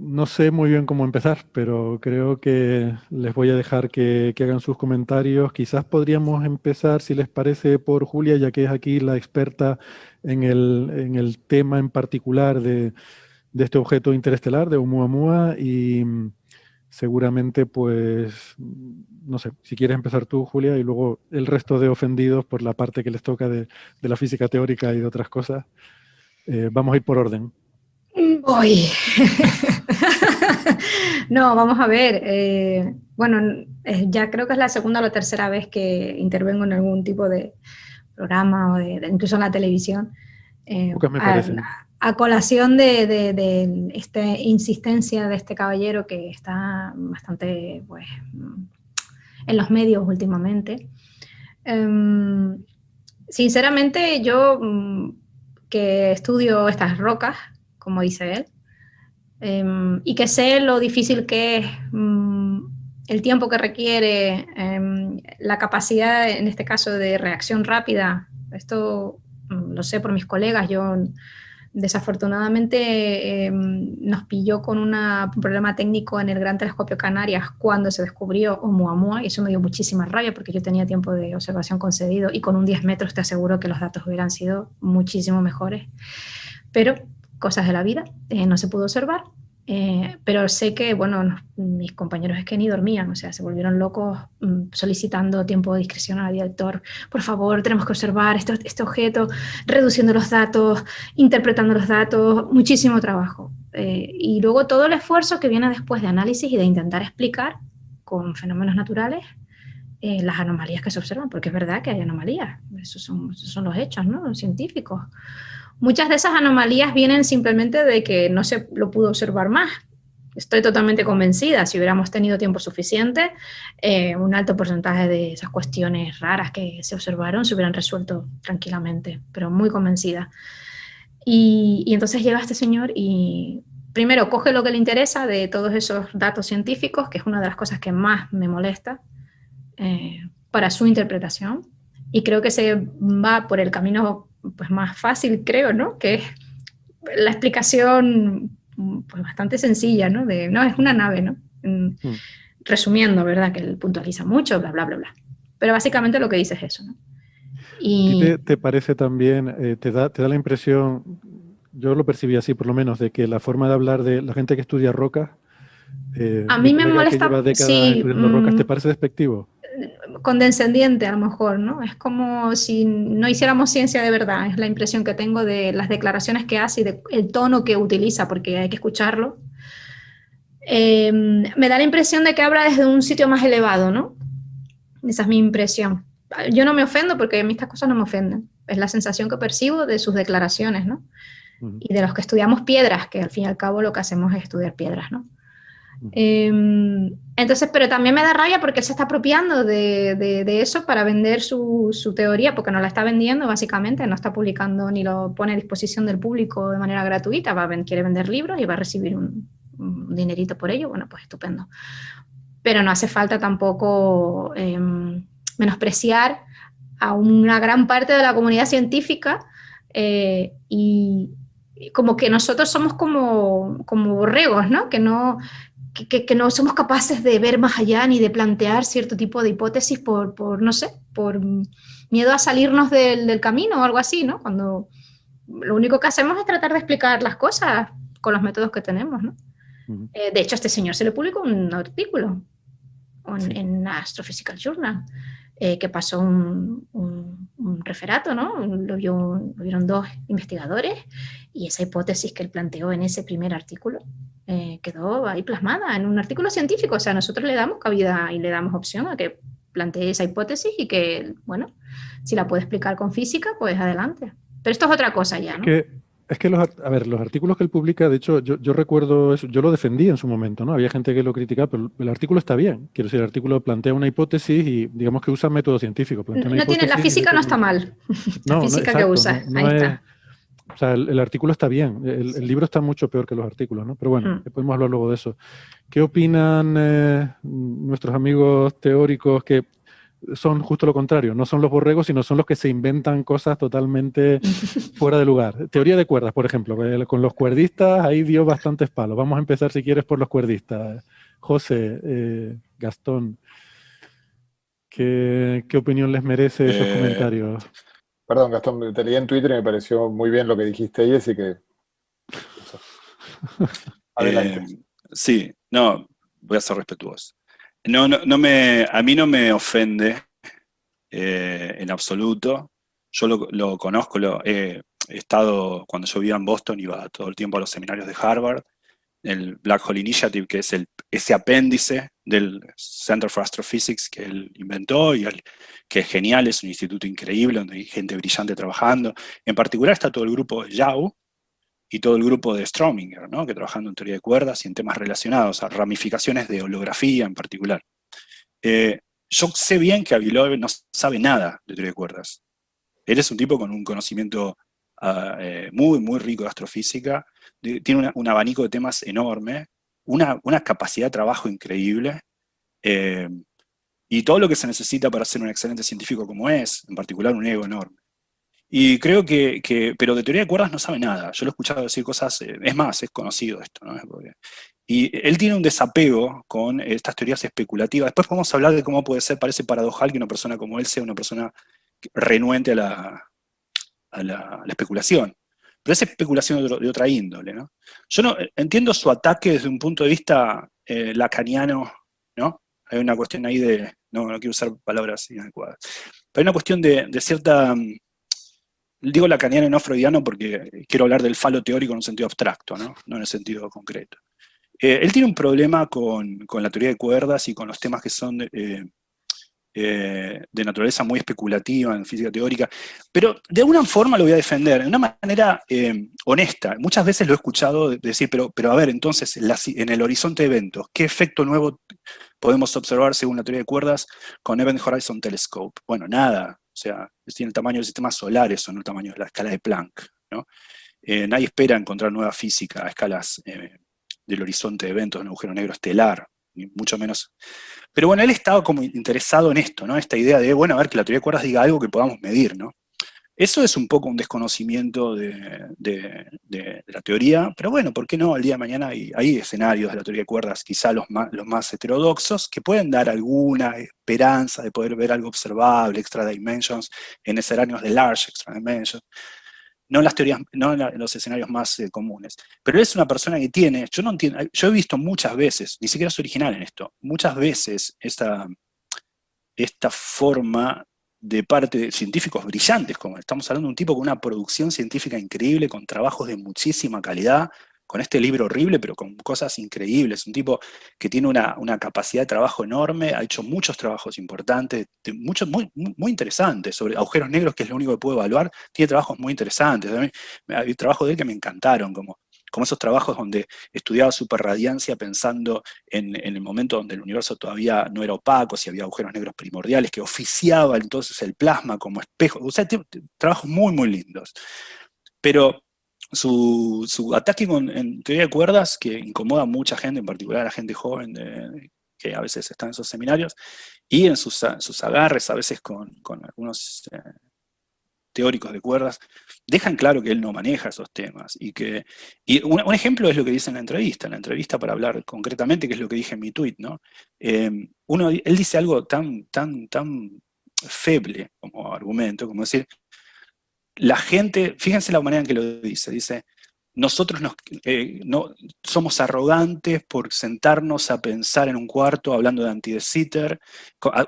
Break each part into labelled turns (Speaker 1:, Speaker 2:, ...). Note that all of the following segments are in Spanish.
Speaker 1: no sé muy bien cómo empezar, pero creo que les voy a dejar que hagan sus comentarios. Quizás podríamos empezar, si les parece, por Julia, ya que es aquí la experta en el tema en particular de este objeto interestelar, de Oumuamua, y seguramente, pues, no sé, si quieres empezar tú, Julia, y luego el resto de ofendidos por la parte que les toca de la física teórica y de otras cosas. Vamos a ir por orden.
Speaker 2: Voy. No, vamos a ver. Bueno, ya creo que es la segunda o la tercera vez que intervengo en algún tipo de programa o incluso en la televisión. eh,
Speaker 1: Pocas me
Speaker 2: a,
Speaker 1: parecen.
Speaker 2: a colación de esta insistencia de este caballero que está bastante pues, en los medios últimamente. Um, Sinceramente, yo que estudio estas rocas, como dice él, y que sé lo difícil que es, el tiempo que requiere, la capacidad, en este caso, de reacción rápida. Esto lo sé por mis colegas. Yo, desafortunadamente, nos pilló con un problema técnico en el Gran Telescopio Canarias cuando se descubrió Oumuamua, y eso me dio muchísima rabia porque yo tenía tiempo de observación concedido y con un 10 metros te aseguro que los datos hubieran sido muchísimo mejores. Pero cosas de la vida, no se pudo observar. Pero sé que, bueno, mis compañeros es que ni dormían, o sea, se volvieron locos solicitando tiempo de discreción al director. Por favor, tenemos que observar este objeto, reduciendo los datos, interpretando los datos, muchísimo trabajo. Y luego todo el esfuerzo que viene después de análisis y de intentar explicar con fenómenos naturales las anomalías que se observan, porque es verdad que hay anomalías, esos son los hechos, ¿no? Los científicos. Muchas de esas anomalías vienen simplemente de que no se lo pudo observar más. Estoy totalmente convencida, si hubiéramos tenido tiempo suficiente, un alto porcentaje de esas cuestiones raras que se observaron se hubieran resuelto tranquilamente, pero muy convencida. Y entonces llega este señor y primero coge lo que le interesa de todos esos datos científicos, que es una de las cosas que más me molesta, para su interpretación, y creo que se va por el camino pues, más fácil, creo, ¿no? Que es la explicación pues, bastante sencilla, ¿no? No, es una nave, ¿no?
Speaker 1: Mm.
Speaker 2: Resumiendo, ¿verdad? Que él puntualiza mucho, bla, bla, bla, bla. Pero básicamente lo que dice es eso, ¿no?
Speaker 1: ¿A ti
Speaker 2: Y
Speaker 1: te parece también, te da la impresión, yo lo percibí así por lo menos, de que la forma de hablar de la gente que estudia rocas,
Speaker 2: a
Speaker 1: mi
Speaker 2: mí me
Speaker 1: colega que
Speaker 2: molesta,
Speaker 1: lleva décadas
Speaker 2: sí,
Speaker 1: estudiando rocas, ¿te parece despectivo?
Speaker 2: condescendiente a lo mejor, ¿no? Es como si no hiciéramos ciencia de verdad, es la impresión que tengo de las declaraciones que hace y del tono que utiliza, porque hay que escucharlo. Me da la impresión de que habla desde un sitio más elevado, ¿no? Esa es mi impresión. Yo no me ofendo porque a mí estas cosas no me ofenden. Es la sensación que percibo de sus declaraciones, ¿no?
Speaker 1: Ujú,
Speaker 2: Y de los que estudiamos piedras, que al fin y al cabo lo que hacemos es estudiar piedras, ¿no?
Speaker 1: ujú.
Speaker 2: Entonces, pero también me da rabia porque él se está apropiando de eso para vender su teoría, porque no la está vendiendo básicamente, no está publicando ni lo pone a disposición del público de manera gratuita, quiere vender libros y va a recibir un dinerito por ello, bueno, pues estupendo. Pero no hace falta tampoco menospreciar a una gran parte de la comunidad científica, y como que nosotros somos como borregos, ¿no? Que no somos capaces de ver más allá ni de plantear cierto tipo de hipótesis no sé, por miedo a salirnos del camino o algo así, ¿no? Cuando lo único que hacemos es tratar de explicar las cosas con los métodos que tenemos, ¿no?
Speaker 1: Ujú.
Speaker 2: De hecho, a este señor se le publicó un artículo
Speaker 1: Sí.
Speaker 2: en Astrophysical Journal, que pasó un referato, ¿no? Lo vieron dos investigadores y esa hipótesis que él planteó en ese primer artículo quedó ahí plasmada en un artículo científico. O sea, nosotros le damos cabida y le damos opción a que plantee esa hipótesis y que, bueno, si la puede explicar con física, pues adelante. Pero esto es otra cosa ya,
Speaker 1: Es
Speaker 2: ¿no?
Speaker 1: que, es que a ver, los artículos que él publica, de hecho, yo recuerdo eso, yo lo defendí en su momento, ¿no? Había gente que lo criticaba, pero el artículo está bien. Quiero decir, el artículo plantea una hipótesis y digamos que usa método científico, plantea una
Speaker 2: No tiene, la
Speaker 1: hipótesis y
Speaker 2: física
Speaker 1: dice
Speaker 2: no
Speaker 1: cómo
Speaker 2: está
Speaker 1: lo...
Speaker 2: mal. La
Speaker 1: No, no,
Speaker 2: física que
Speaker 1: exacto,
Speaker 2: usa,
Speaker 1: no,
Speaker 2: ahí
Speaker 1: no es...
Speaker 2: está.
Speaker 1: O sea, el artículo está bien, el libro está mucho peor que los artículos, ¿no? Pero bueno,
Speaker 2: Mm.
Speaker 1: podemos hablar luego de eso. ¿Qué opinan nuestros amigos teóricos que son justo lo contrario, no son los borregos, sino son los que se inventan cosas totalmente fuera de lugar. Teoría de cuerdas, por ejemplo, con los cuerdistas ahí dio bastantes palos. Vamos a empezar, si quieres, por los cuerdistas. José, Gastón, ¿qué opinión les merece esos
Speaker 3: Eh,
Speaker 1: comentarios?
Speaker 3: Perdón, Gastón, te leí en Twitter y me pareció muy bien lo que dijiste ahí, así que eso.
Speaker 4: Eh,
Speaker 3: Adelante.
Speaker 4: sí, no, voy a ser respetuoso. A mí no me ofende en absoluto. Yo lo conozco, he estado, cuando yo vivía en Boston, iba todo el tiempo a los seminarios de Harvard, el Black Hole Initiative, que es ese apéndice del Center for Astrophysics que él inventó, que es genial, es un instituto increíble, donde hay gente brillante trabajando. En particular está todo el grupo de Yau y todo el grupo de Strominger, ¿no? Que trabajando en teoría de cuerdas y en temas relacionados a ramificaciones de holografía en particular. Yo sé bien que Avilov no sabe nada de teoría de cuerdas. Él es un tipo con un conocimiento muy, muy rico de astrofísica, tiene un abanico de temas enorme, una capacidad de trabajo increíble, eh, y todo lo que se necesita para ser un excelente científico como es, en particular un ego enorme. Y creo pero de teoría de cuerdas no sabe nada. Yo lo he escuchado decir cosas, es más, es conocido esto, ¿no? Y él tiene un desapego con estas teorías especulativas. Después podemos hablar de cómo puede ser, parece paradojal que una persona como él sea una persona renuente a la especulación. Pero es especulación de otra índole, ¿no? Yo no entiendo su ataque desde un punto de vista lacaniano, ¿no? Hay una cuestión ahí no quiero usar palabras inadecuadas, pero hay una cuestión de cierta, digo lacaniano y no freudiano porque quiero hablar del falo teórico en un sentido abstracto, no en el sentido concreto. Él tiene un problema con la teoría de cuerdas y con los temas que son de naturaleza muy especulativa en física teórica, pero de alguna forma lo voy a defender, de una manera honesta. Muchas veces lo he escuchado decir, pero a ver, entonces, en el horizonte de eventos, ¿qué efecto nuevo podemos observar según la teoría de cuerdas con Event Horizon Telescope? Bueno, nada, o sea, tiene el tamaño del sistema solar, eso, no el tamaño de la escala de Planck, ¿no? Nadie espera encontrar nueva física a escalas del horizonte de eventos de un agujero negro estelar, ni mucho menos. Pero bueno, él estaba como interesado en esto, ¿no? Esta idea de, bueno, a ver, que la teoría de cuerdas diga algo que podamos medir, ¿no? Eso es un poco un desconocimiento de la teoría, pero bueno, ¿por qué no? El día de mañana hay escenarios de la teoría de cuerdas, quizá los más heterodoxos, que pueden dar alguna esperanza de poder ver algo observable, extra dimensions, en escenarios de large extra dimensions, no en las teorías, no en los escenarios más comunes. Pero él es una persona que tiene, yo no entiendo, yo he visto muchas veces, ni siquiera es original en esto, muchas veces esta forma de parte de científicos brillantes, como estamos hablando de un tipo con una producción científica increíble, con trabajos de muchísima calidad, con este libro horrible, pero con cosas increíbles, un tipo que tiene una capacidad de trabajo enorme, ha hecho muchos trabajos importantes, muchos muy, muy interesantes, sobre agujeros negros, que es lo único que puedo evaluar, tiene trabajos muy interesantes, hay trabajos de él que me encantaron, como esos trabajos donde estudiaba superradiancia pensando en el momento donde el universo todavía no era opaco, si había agujeros negros primordiales, que oficiaba entonces el plasma como espejo, o sea, trabajos muy, muy lindos. Pero su ataque en teoría de cuerdas, que incomoda a mucha gente, en particular a la gente joven que a veces está en esos seminarios, y en sus agarres a veces con algunos teóricos de cuerdas, dejan claro que él no maneja esos temas. Y un ejemplo es lo que dice en la entrevista para hablar concretamente, que es lo que dije en mi tweet, ¿no? Él dice algo tan feble como argumento, como decir, la gente, fíjense la manera en que lo dice, nosotros no, somos arrogantes por sentarnos a pensar en un cuarto hablando de anti de Sitter,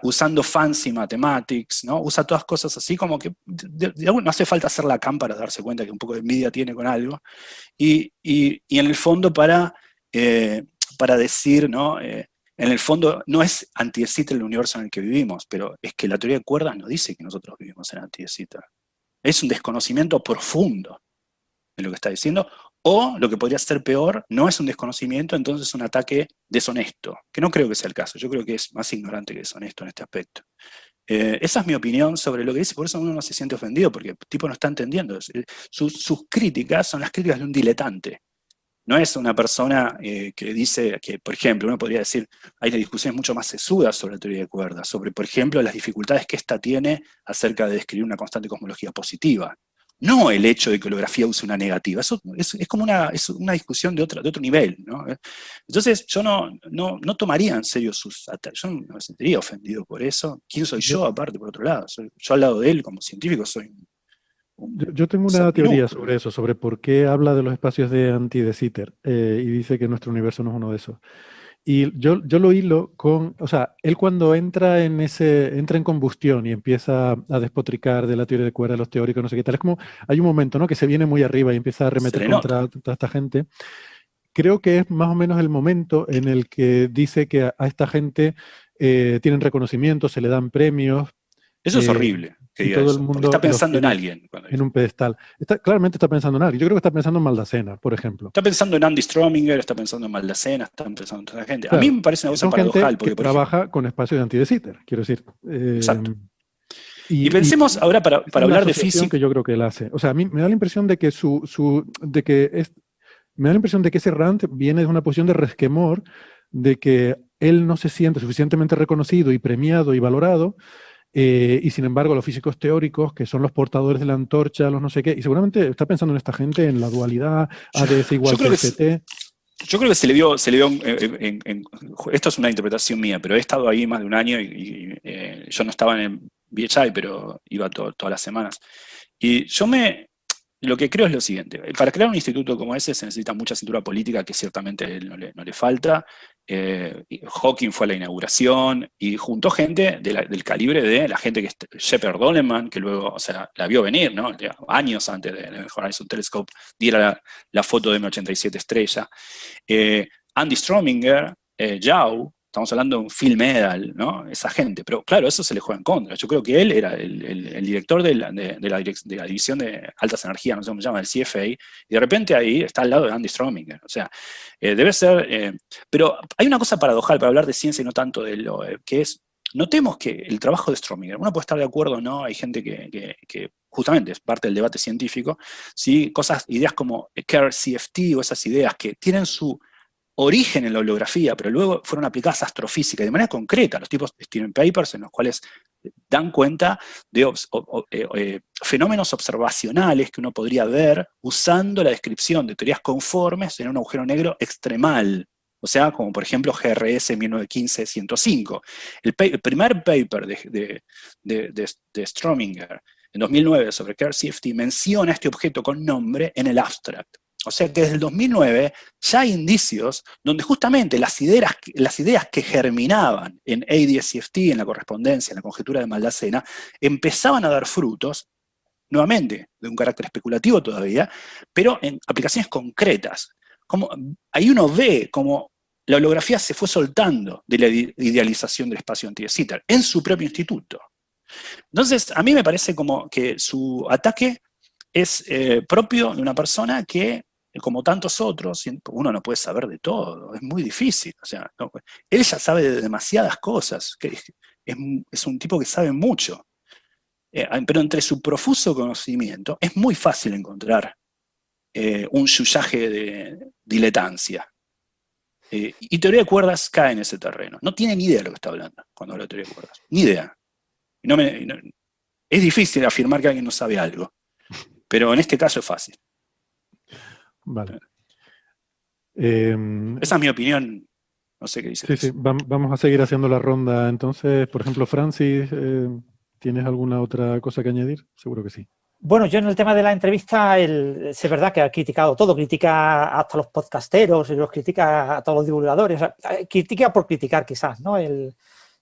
Speaker 4: usando fancy mathematics, ¿no? Usa todas cosas así como que no hace falta hacer la cam para darse cuenta que un poco de envidia tiene con algo. Y en el fondo para decir, ¿no? En el fondo no es anti de Sitter el universo en el que vivimos, pero es que la teoría de cuerdas nos dice que nosotros vivimos en anti de Sitter. Es un desconocimiento profundo de lo que está diciendo, o lo que podría ser peor, no es un desconocimiento, entonces es un ataque deshonesto, que no creo que sea el caso, yo creo que es más ignorante que deshonesto en este aspecto. Esa es mi opinión sobre lo que dice, por eso uno no se siente ofendido, porque el tipo no está entendiendo. Sus críticas son las críticas de un diletante. no es una persona que dice que, por ejemplo, uno podría decir, hay discusiones mucho más sesudas sobre la teoría de cuerdas, sobre, por ejemplo, las dificultades que ésta tiene acerca de describir una constante cosmología positiva. No el hecho de que holografía use una negativa. Eso es como es una discusión de otro nivel, ¿no? Entonces, yo no tomaría en serio sus ataques. Yo no me sentiría ofendido por eso. ¿Quién soy yo, aparte, por otro lado? Yo al lado de él, como científico, soy
Speaker 1: Yo tengo una teoría sobre eso, sobre por qué habla de los espacios de anti-de Sitter, y dice que nuestro universo no es uno de esos. Y yo lo hilo con, o sea, él cuando entra en combustión y empieza a despotricar de la teoría de cuerdas, los teóricos, no sé qué tal, es como, hay un momento, ¿no? Que se viene muy arriba y empieza a arremeter contra toda esta gente. Creo que es más o menos el momento en el que dice que a esta gente tienen reconocimiento, se le dan premios.
Speaker 4: Eso es horrible.
Speaker 1: Y todo el mundo
Speaker 4: está pensando en alguien.
Speaker 1: En un pedestal. Claramente está pensando en alguien. Yo creo que está pensando en Maldacena, por ejemplo.
Speaker 4: Está pensando en Andy Strominger, está pensando en Maldacena, está pensando en toda la gente. Claro, a mí me parece una cosa paradojal. Porque
Speaker 1: trabaja con espacios de anti-de Sitter, quiero decir.
Speaker 4: Exacto. Y pensemos ahora para hablar de física.
Speaker 1: Que yo creo que él hace. O sea, a mí me da la impresión de que me da la impresión de que ese rant viene de una posición de resquemor, de que él no se siente suficientemente reconocido y premiado y valorado. Y sin embargo, los físicos teóricos, que son los portadores de la antorcha, los no sé qué, y seguramente está pensando en esta gente, en la dualidad, ADS igual que ST.
Speaker 4: Yo creo que se le vio esto es una interpretación mía, pero he estado ahí más de un año y yo no estaba en BHI, pero iba todas las semanas. Y lo que creo es lo siguiente: para crear un instituto como ese se necesita mucha cintura política, que ciertamente a él no le falta. Hawking fue a la inauguración y juntó gente del calibre de la gente que Shepard Donovan, que luego, o sea, la vio venir, ¿no? Años antes de Horizon Telescope diera la foto de M87 estrella. Andy Strominger, Yao, estamos hablando de un Phil Medal, ¿no? Esa gente. Pero claro, eso se le juega en contra. Yo creo que él era el director de la división de altas energías, no sé cómo se llama, del CFA, y de repente ahí está al lado de Andy Strominger. O sea, debe ser... pero hay una cosa paradojal para hablar de ciencia y no tanto de lo que es... Notemos que el trabajo de Strominger, uno puede estar de acuerdo o no, hay gente que justamente es parte del debate científico, ¿sí? Ideas como Kerr-CFT o esas ideas que tienen su origen en la holografía, pero luego fueron aplicadas a astrofísica y de manera concreta. Los tipos escriben papers en los cuales dan cuenta de fenómenos observacionales que uno podría ver usando la descripción de teorías conformes en un agujero negro extremal. O sea, como por ejemplo GRS 1915-105. El primer paper de Strominger en 2009 sobre Kerr-CFT menciona este objeto con nombre en el abstract. O sea que desde el 2009 ya hay indicios donde justamente las ideas que germinaban en ADS-CFT, en la correspondencia, en la conjetura de Maldacena, empezaban a dar frutos, nuevamente, de un carácter especulativo todavía, pero en aplicaciones concretas. Ahí uno ve cómo la holografía se fue soltando de la idealización del espacio anti-de Sitter en su propio instituto. Entonces, a mí me parece como que su ataque es propio de una persona que, como tantos otros, uno no puede saber de todo, es muy difícil. O sea, él ya sabe de demasiadas cosas, que es un tipo que sabe mucho. Pero entre su profuso conocimiento es muy fácil encontrar un yuyaje de diletancia. Y teoría de cuerdas cae en ese terreno. No tiene ni idea de lo que está hablando cuando habla de teoría de cuerdas. Ni idea. Es difícil afirmar que alguien no sabe algo. Pero en este caso es fácil.
Speaker 1: Vale.
Speaker 4: Esa es mi opinión. No sé qué dices.
Speaker 1: Sí, vamos a seguir haciendo la ronda. Entonces, por ejemplo, Francis, ¿tienes alguna otra cosa que añadir? Seguro que sí.
Speaker 5: Bueno, yo en el tema de la entrevista, es verdad que ha criticado todo, critica hasta los podcasteros, y los critica a todos los divulgadores, o sea, critica por criticar quizás, ¿no?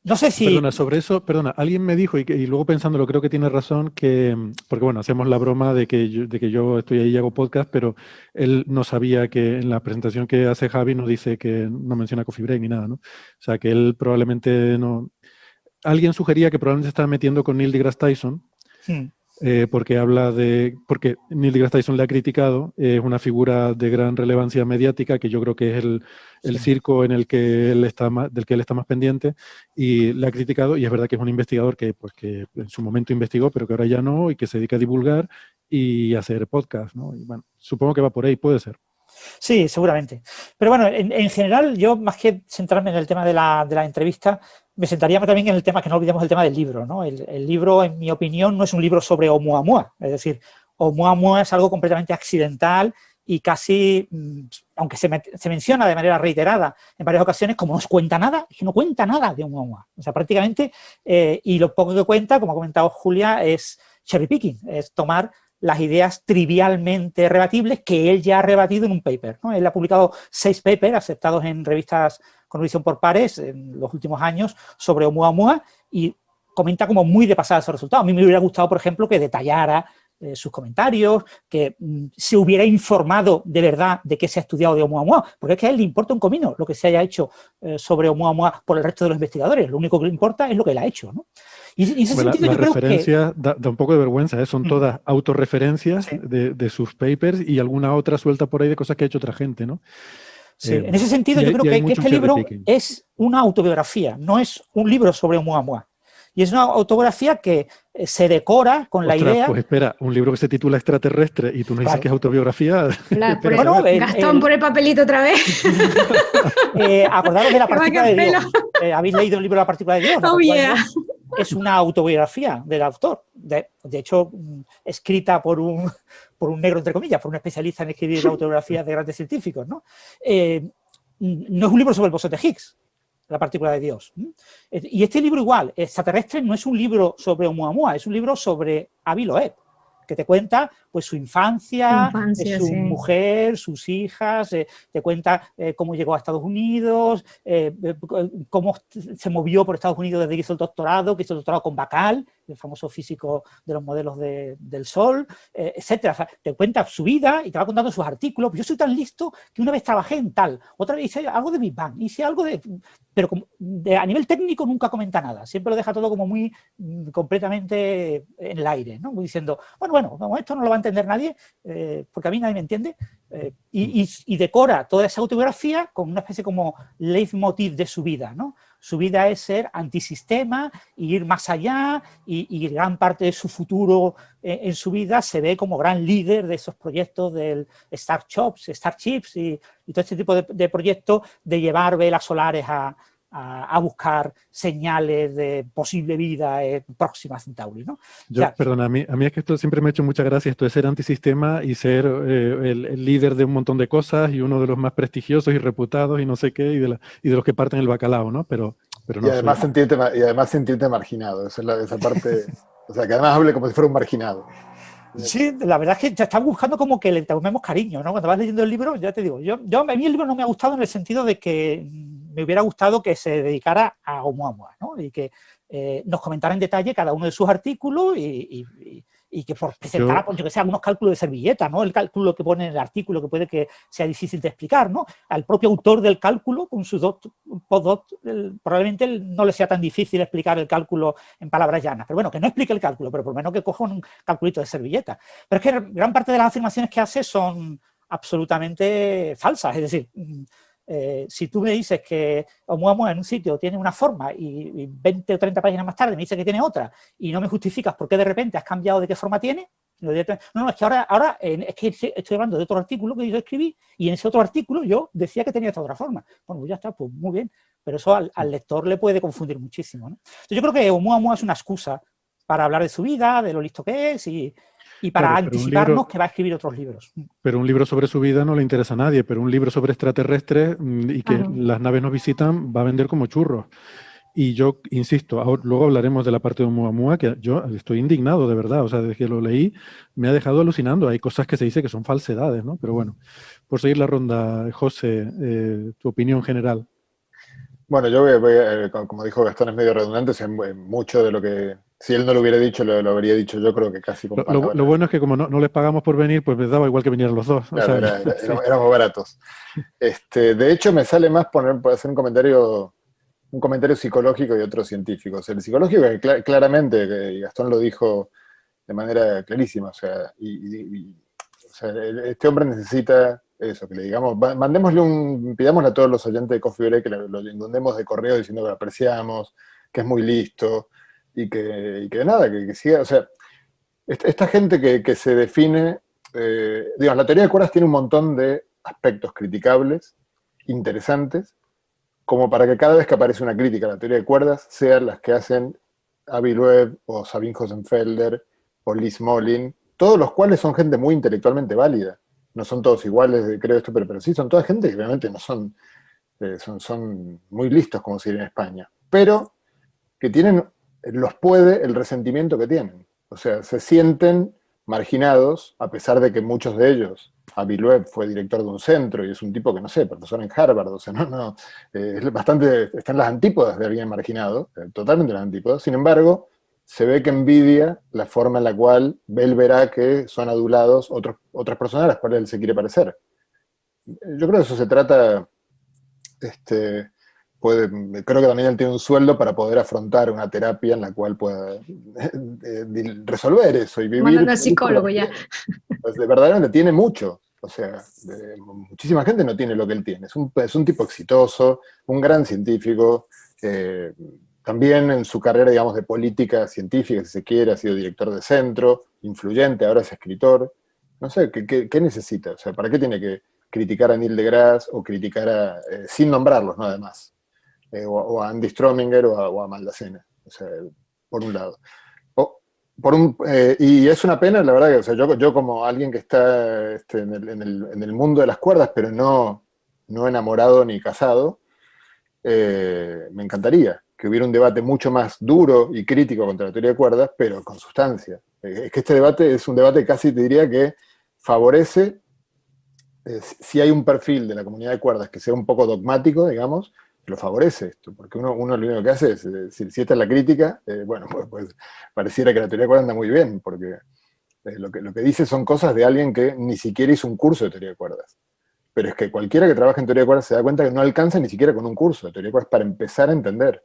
Speaker 5: No sé si...
Speaker 1: Sobre eso, alguien me dijo, y luego pensándolo, creo que tiene razón, porque bueno, hacemos la broma de que yo estoy ahí y hago podcast, pero él no sabía que en la presentación que hace Javi no dice que no menciona Coffee Break ni nada, ¿no? O sea, que él probablemente no... Alguien sugería que probablemente se estaba metiendo con Neil deGrasse Tyson, porque porque Neil deGrasse Tyson le ha criticado, es una figura de gran relevancia mediática, que yo creo que es el circo en el que él está del que él está más pendiente, y le ha criticado, y es verdad que es un investigador que en su momento investigó, pero que ahora ya no, y que se dedica a divulgar y a hacer podcast, ¿no? Y bueno, supongo que va por ahí, puede ser.
Speaker 5: Sí, seguramente. Pero bueno, en general, yo más que centrarme en el tema de la entrevista, me centraría también en el tema, que no olvidemos el tema del libro, ¿no? El libro, en mi opinión, no es un libro sobre Oumuamua. Es decir, Oumuamua es algo completamente accidental y casi, aunque se menciona de manera reiterada en varias ocasiones, como no os cuenta nada, es que no cuenta nada de Oumuamua. O sea, prácticamente, y lo poco que cuenta, como ha comentado Julia, es cherry picking, es tomar las ideas trivialmente rebatibles que él ya ha rebatido en un paper, ¿no? Él ha publicado 6 papers aceptados en revistas con revisión por pares en los últimos años sobre Oumuamua y comenta como muy de pasada esos resultados. A mí me hubiera gustado, por ejemplo, que detallara sus comentarios, que se hubiera informado de verdad de qué se ha estudiado de Oumuamua, porque es que a él le importa un comino lo que se haya hecho sobre Oumuamua por el resto de los investigadores. Lo único que le importa es lo que él ha hecho, ¿no? Y en ese sentido
Speaker 1: la
Speaker 5: yo creo que...
Speaker 1: referencia da un poco de vergüenza, son todas autorreferencias
Speaker 5: Sí.
Speaker 1: de sus papers y alguna otra suelta por ahí de cosas que ha hecho otra gente, ¿no?
Speaker 5: Sí, en ese sentido yo creo que este libro es una autobiografía, no es un libro sobre Oumuamua. Y es una autobiografía que se decora con la idea...
Speaker 1: Pues espera, un libro que se titula Extraterrestre y tú nos dices que es autobiografía.
Speaker 2: Claro,
Speaker 5: Bueno,
Speaker 2: Gastón, por el papelito otra vez.
Speaker 5: Acordaros de La partícula de Dios. ¿Habéis leído el libro La partícula de Dios?
Speaker 2: Oh, yeah.
Speaker 5: Es una autobiografía del autor. De hecho, escrita por un negro, entre comillas, por un especialista en escribir autobiografías de grandes científicos, ¿no? No es un libro sobre el bosón de Higgs, La partícula de Dios. Y este libro igual, Extraterrestre, no es un libro sobre Oumuamua, es un libro sobre Avi Loeb, que te cuenta pues su infancia, su
Speaker 2: sí.
Speaker 5: mujer, sus hijas, te cuenta cómo llegó a Estados Unidos, cómo se movió por Estados Unidos desde que hizo el doctorado con Bacall, el famoso físico de los modelos del Sol, etcétera. O sea, te cuenta su vida y te va contando sus artículos. Yo soy tan listo que una vez trabajé en tal, otra vez hice algo de Big Bang, hice algo de... Pero a nivel técnico nunca comenta nada, siempre lo deja todo como muy completamente en el aire, ¿no? Muy diciendo, bueno, como esto no lo va a entender nadie, porque a mí nadie me entiende, y decora toda esa autobiografía con una especie como leitmotiv de su vida, ¿no? Su vida es ser antisistema y ir más allá, y gran parte de su futuro en su vida se ve como gran líder de esos proyectos del Starships y todo este tipo de proyectos de llevar velas solares a buscar señales de posible vida en Próxima Centauri, ¿no?
Speaker 1: Perdona, a mí es que esto siempre me ha hecho mucha gracia, esto de ser antisistema y ser el líder de un montón de cosas y uno de los más prestigiosos y reputados y no sé qué, y de los que parten el bacalao, ¿no? Pero no
Speaker 3: y además sentirte marginado, esa parte, o sea, que además hable como si fuera un marginado.
Speaker 5: Sí, la verdad es que ya están buscando como que le tomemos cariño, ¿no? Cuando vas leyendo el libro, ya te digo, a mí el libro no me ha gustado en el sentido de que me hubiera gustado que se dedicara a Oumuamua, ¿no? Y que nos comentara en detalle cada uno de sus artículos y que presentara, pues, yo que sé, algunos cálculos de servilleta, ¿no? El cálculo que pone en el artículo que puede que sea difícil de explicar, ¿no? Al propio autor del cálculo, con sus postdoc, probablemente no le sea tan difícil explicar el cálculo en palabras llanas. Pero bueno, que no explique el cálculo, pero por lo menos que coja un calculito de servilleta. Pero es que gran parte de las afirmaciones que hace son absolutamente falsas. Es decir, si tú me dices que Oumuamua en un sitio tiene una forma y 20 o 30 páginas más tarde me dices que tiene otra y no me justificas por qué de repente has cambiado de qué forma tiene, no, es que ahora es que estoy hablando de otro artículo que yo escribí y en ese otro artículo yo decía que tenía esta otra forma. Bueno, pues ya está, pues muy bien, pero eso al lector le puede confundir muchísimo, ¿no? Entonces yo creo que Oumuamua es una excusa para hablar de su vida, de lo listo que es y para anticiparnos que va a escribir otros libros. Pero
Speaker 1: un libro sobre su vida no le interesa a nadie, pero un libro sobre extraterrestres y que las naves nos visitan va a vender como churros. Y yo insisto, luego hablaremos de la parte de Oumuamua, que yo estoy indignado de verdad, o sea, desde que lo leí me ha dejado alucinando. Hay cosas que se dice que son falsedades, ¿no? Pero bueno, por seguir la ronda, José, tu opinión general.
Speaker 3: Bueno, yo como dijo Gastón, es medio redundante, mucho de lo que... Si él no lo hubiera dicho, lo habría dicho yo, creo que casi con palabras.
Speaker 1: Lo bueno es que como no les pagamos por venir, pues les daba igual que vinieran los dos.
Speaker 3: Claro,
Speaker 1: o sea,
Speaker 3: éramos baratos. De hecho, me sale más hacer un comentario psicológico y otro científico. O sea, el psicológico, claramente, que Gastón lo dijo de manera clarísima, o sea, o sea, este hombre necesita eso, que le digamos, pidámosle a todos los oyentes de Coffee Break que lo inundemos de correo diciendo que lo apreciamos, que es muy listo, y que nada, que siga, o sea, esta gente que se define, digamos, la teoría de cuerdas tiene un montón de aspectos criticables, interesantes, como para que cada vez que aparece una crítica a la teoría de cuerdas, sean las que hacen Avi Loeb, o Sabine Hossenfelder, o Liz Molin, todos los cuales son gente muy intelectualmente válida. No son todos iguales, creo esto, pero sí son toda gente que realmente no son, son muy listos, como se dice en España. Pero que los puede el resentimiento que tienen. O sea, se sienten marginados, a pesar de que muchos de ellos, Avi Loeb fue director de un centro y es un tipo que, no sé, profesor en Harvard, o sea, es bastante, está en las antípodas de alguien marginado, totalmente en las antípodas. Sin embargo, se ve que envidia la forma en la cual él verá que son adulados otras personas a las cuales él se quiere parecer. Yo creo que eso se trata, creo que también él tiene un sueldo para poder afrontar una terapia en la cual pueda resolver eso y vivir.
Speaker 2: Mandan al psicólogo ya.
Speaker 3: Pues de verdaderamente tiene mucho. O sea, muchísima gente no tiene lo que él tiene. Es un tipo exitoso, un gran científico. También en su carrera, digamos, de política científica, si se quiere, ha sido director de centro, influyente, ahora es escritor. No sé, ¿qué necesita? O sea, ¿para qué tiene que criticar a Neil deGrasse o criticar sin nombrarlos, no además? O a Andy Strominger o a Maldacena, o sea, por un lado. Y es una pena, la verdad, que o sea, yo como alguien que está en el mundo de las cuerdas, pero no enamorado ni casado, me encantaría que hubiera un debate mucho más duro y crítico contra la teoría de cuerdas, pero con sustancia. Es que este debate es un debate casi, te diría, que favorece, si hay un perfil de la comunidad de cuerdas que sea un poco dogmático, digamos, lo favorece esto, porque uno lo único que hace es, si esta es la crítica, bueno, pues pareciera que la teoría de cuerdas anda muy bien, porque lo que dice son cosas de alguien que ni siquiera hizo un curso de teoría de cuerdas. Pero es que cualquiera que trabaja en teoría de cuerdas se da cuenta que no alcanza ni siquiera con un curso de teoría de cuerdas para empezar a entender.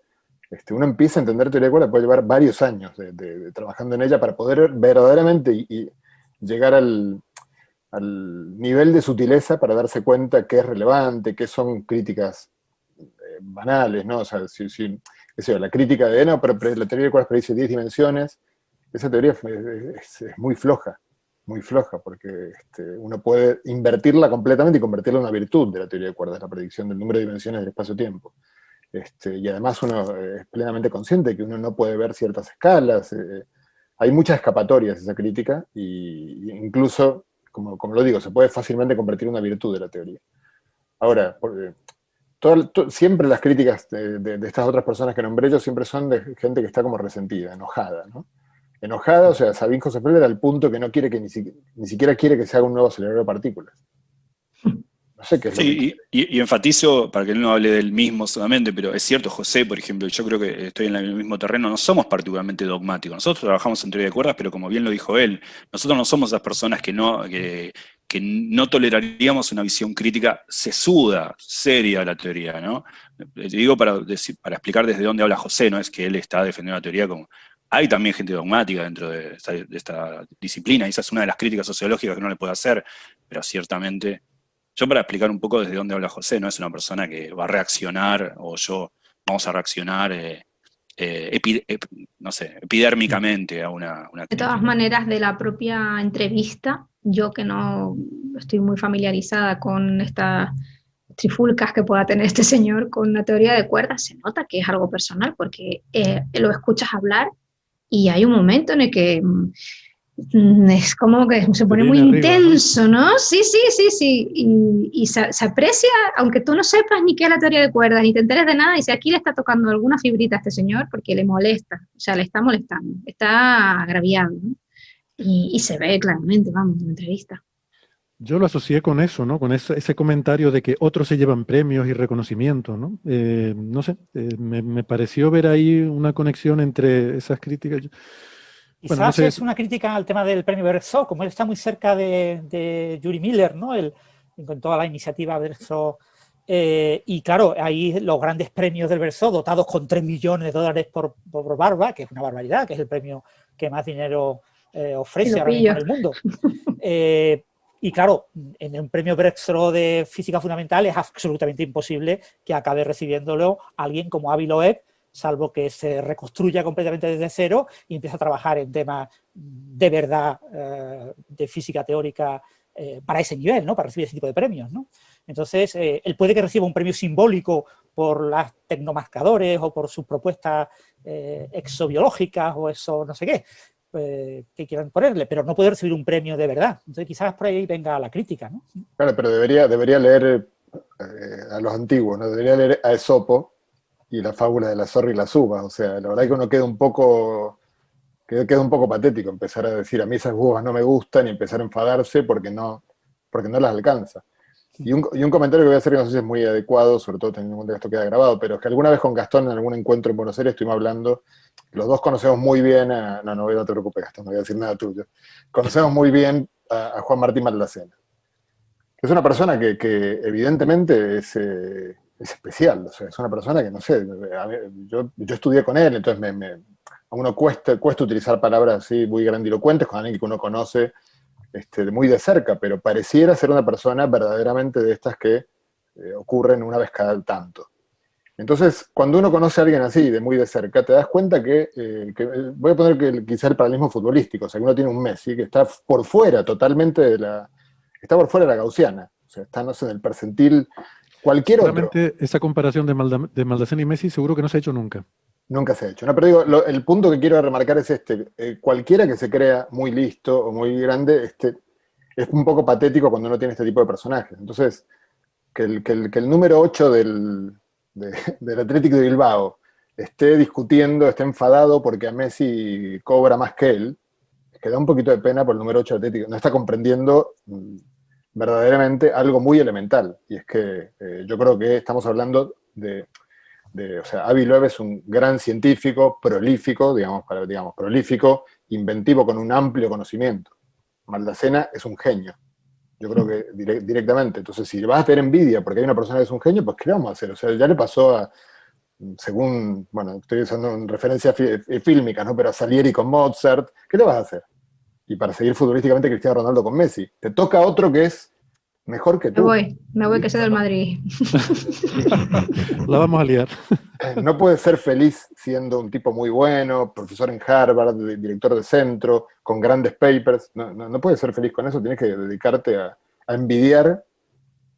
Speaker 3: Uno empieza a entender teoría de cuerdas, puede llevar varios años de trabajando en ella para poder verdaderamente y llegar al nivel de sutileza para darse cuenta qué es relevante, qué son críticas banales, ¿no? O sea, la crítica de, no, pero la teoría de cuerdas predice 10 dimensiones, esa teoría es muy floja, porque uno puede invertirla completamente y convertirla en una virtud de la teoría de cuerdas, la predicción del número de dimensiones del espacio-tiempo. Y además uno es plenamente consciente de que uno no puede ver ciertas escalas. Hay muchas escapatorias esa crítica, y incluso, como lo digo, se puede fácilmente convertir en una virtud de la teoría. Ahora, siempre las críticas de estas otras personas que nombré yo siempre son de gente que está como resentida, enojada, ¿no? Enojada, o sea, Sabine Hossenfelder al punto que no quiere que ni siquiera quiere que se haga un nuevo acelerador de partículas. No sé qué es lo que
Speaker 4: y enfatizo, para que él no hable del mismo solamente, pero es cierto, José, por ejemplo, yo creo que estoy en el mismo terreno, no somos particularmente dogmáticos. Nosotros trabajamos en teoría de cuerdas, pero como bien lo dijo él, nosotros no somos esas personas que no toleraríamos una visión crítica sesuda, seria de la teoría, ¿no? Te digo para explicar desde dónde habla José, no es que él está defendiendo la teoría como... Hay también gente dogmática dentro de esta disciplina, y esa es una de las críticas sociológicas que no le puede hacer, pero ciertamente... Yo, para explicar un poco desde dónde habla José, no es una persona que va a reaccionar, o vamos a reaccionar, no sé, epidérmicamente a una
Speaker 2: De
Speaker 4: crítica.
Speaker 2: todas maneras, de la propia entrevista, yo que no estoy muy familiarizada con estas trifulcas que pueda tener este señor con la teoría de cuerdas, se nota que es algo personal, porque lo escuchas hablar y hay un momento en el que es como que se pone muy intenso, ¿no? Sí. Y se aprecia, aunque tú no sepas ni qué es la teoría de cuerdas, ni te enteres de nada, y si aquí le está tocando alguna fibrita a este señor, porque le molesta, o sea, le está molestando, está agraviado, ¿no? Y se ve claramente, vamos, en la entrevista.
Speaker 1: Yo lo asocié con eso, ¿no? Con ese comentario de que otros se llevan premios y reconocimientos, ¿no? No sé, me pareció ver ahí una conexión entre esas críticas.
Speaker 5: Quizás
Speaker 1: bueno, no sé.
Speaker 5: Es una crítica al tema del premio Berkshire, como él está muy cerca de Yuri Miller, ¿no? Con toda la iniciativa Berkshire. Y claro, ahí los grandes premios del Berkshire, dotados con $3 millones por barba, que es una barbaridad, que es el premio que más dinero ofrece ahora mismo en el mundo. Y claro, en un premio Berkshire de física fundamental es absolutamente imposible que acabe recibiéndolo alguien como Avi Loeb, salvo que se reconstruya completamente desde cero y empiece a trabajar en temas de verdad de física teórica para ese nivel, ¿no? Para recibir ese tipo de premios, ¿no? Entonces, él puede que reciba un premio simbólico por las tecnomarcadores o por sus propuestas exobiológicas o eso no sé qué, que quieran ponerle, pero no puede recibir un premio de verdad. Entonces, quizás por ahí venga la crítica, ¿no?
Speaker 3: Claro, pero debería leer a los antiguos, ¿no? Debería leer a Esopo y la fábula de la zorra y las uvas. O sea, la verdad que uno queda un poco patético empezar a decir a mí esas uvas no me gustan y empezar a enfadarse porque no las alcanza. Y un comentario que voy a hacer que no sé si es muy adecuado, sobre todo teniendo en cuenta que esto queda grabado, pero es que alguna vez con Gastón en algún encuentro en Buenos Aires estuvimos hablando, los dos conocemos muy bien no te preocupes Gastón, no voy a decir nada tuyo, conocemos muy bien a Juan Martín Maldacena. Es una persona que evidentemente es especial, o sea, es una persona que, no sé, yo estudié con él, entonces a uno cuesta utilizar palabras así muy grandilocuentes con alguien que uno conoce muy de cerca, pero pareciera ser una persona verdaderamente de estas que ocurren una vez cada tanto. Entonces, cuando uno conoce a alguien así, de muy de cerca, te das cuenta que voy a poner que quizá el paralelismo futbolístico, o sea, que uno tiene un Messi que está por fuera totalmente está por fuera de la gaussiana, o sea, está, no sé, en el percentil cualquier otro.
Speaker 1: Realmente esa comparación de Maldacena y Messi seguro que no se ha hecho nunca.
Speaker 3: Nunca se ha hecho. No, pero digo, el punto que quiero remarcar es cualquiera que se crea muy listo o muy grande, es un poco patético cuando uno tiene este tipo de personajes. Entonces, que el número 8 del Atlético de Bilbao esté discutiendo, esté enfadado porque a Messi cobra más que él, que da un poquito de pena por el número 8 del Atlético. No está comprendiendo verdaderamente algo muy elemental. Y es que yo creo que estamos hablando o sea, Avi Loeb es un gran científico, prolífico, prolífico, inventivo con un amplio conocimiento. Maldacena es un genio. Yo creo que directamente. Entonces, si vas a tener envidia porque hay una persona que es un genio, pues ¿qué vamos a hacer? O sea, ya le pasó según, bueno, estoy usando referencias fílmicas, ¿no? Pero a Salieri con Mozart, ¿qué le vas a hacer? Y para seguir futbolísticamente Cristiano Ronaldo con Messi. Te toca otro que es mejor que tú.
Speaker 2: Me voy que soy del Madrid.
Speaker 1: La vamos a liar.
Speaker 3: No puedes ser feliz siendo un tipo muy bueno, profesor en Harvard, director de centro, con grandes papers. No puedes ser feliz con eso, tienes que dedicarte a envidiar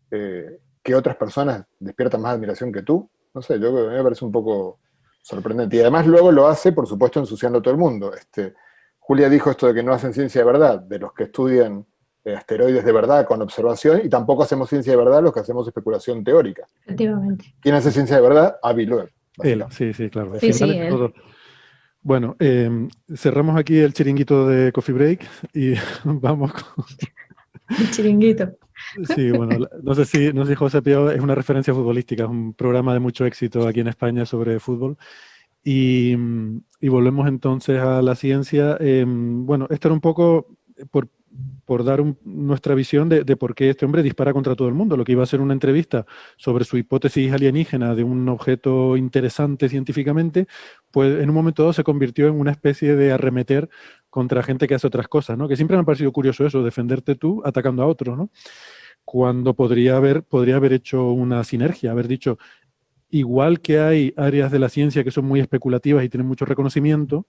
Speaker 3: que otras personas despiertan más admiración que tú. No sé, a mí me parece un poco sorprendente. Y además luego lo hace, por supuesto, ensuciando a todo el mundo. Julia dijo esto de que no hacen ciencia de verdad, de los que estudian asteroides de verdad con observación, y tampoco hacemos ciencia de verdad los que hacemos especulación teórica.
Speaker 2: Efectivamente.
Speaker 3: ¿Quién hace ciencia de verdad? Avi Loeb.
Speaker 1: Él, sí, claro.
Speaker 2: Sí, él.
Speaker 1: Todo. Bueno, cerramos aquí el chiringuito de Coffee Break y vamos con...
Speaker 2: El chiringuito.
Speaker 1: Sí, bueno, no sé si José Pío es una referencia futbolística, es un programa de mucho éxito aquí en España sobre fútbol. Y volvemos entonces a la ciencia. Bueno, esto era un poco por dar nuestra visión de por qué este hombre dispara contra todo el mundo. Lo que iba a ser una entrevista sobre su hipótesis alienígena de un objeto interesante científicamente, pues en un momento dado se convirtió en una especie de arremeter contra gente que hace otras cosas, ¿no? Que siempre me ha parecido curioso eso, defenderte tú atacando a otros, ¿no? Cuando podría haber hecho una sinergia, haber dicho, igual que hay áreas de la ciencia que son muy especulativas y tienen mucho reconocimiento,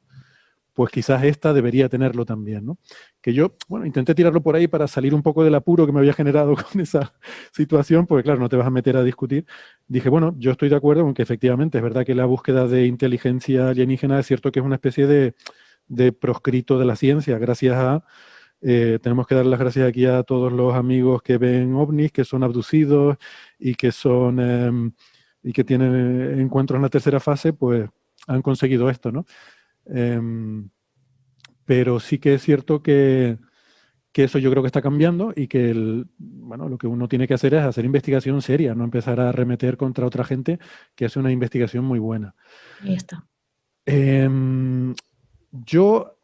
Speaker 1: pues quizás esta debería tenerlo también, ¿no? Que yo, bueno, intenté tirarlo por ahí para salir un poco del apuro que me había generado con esa situación, porque claro, no te vas a meter a discutir. Dije, bueno, yo estoy de acuerdo con que efectivamente es verdad que la búsqueda de inteligencia alienígena es cierto que es una especie de proscrito de la ciencia, gracias a... tenemos que dar las gracias aquí a todos los amigos que ven ovnis, que son abducidos y que son... y que tienen encuentros en la tercera fase, pues han conseguido esto, ¿no? Pero sí que es cierto que eso yo creo que está cambiando y que bueno, lo que uno tiene que hacer es hacer investigación seria, no empezar a arremeter contra otra gente que hace una investigación muy buena.
Speaker 2: Ahí está.
Speaker 1: Yo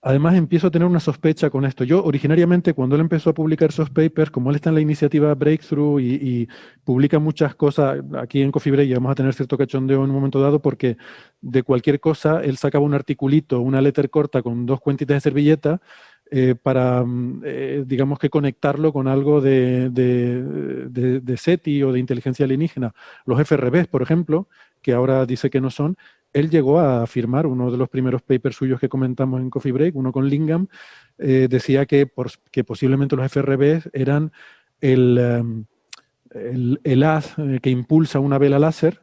Speaker 1: además empiezo a tener una sospecha con esto. Yo originariamente cuando él empezó a publicar esos papers, como él está en la iniciativa Breakthrough y publica muchas cosas, aquí en Coffee Break y vamos a tener cierto cachondeo en un momento dado porque de cualquier cosa él sacaba un articulito, una letter corta con 2 cuentitas de servilleta para, digamos que conectarlo con algo de SETI o de inteligencia alienígena. Los FRBs, por ejemplo, que ahora dice que no son, él llegó a afirmar, uno de los primeros papers suyos que comentamos en Coffee Break, uno con Lingham, decía que posiblemente los FRBs eran el haz que impulsa una vela láser.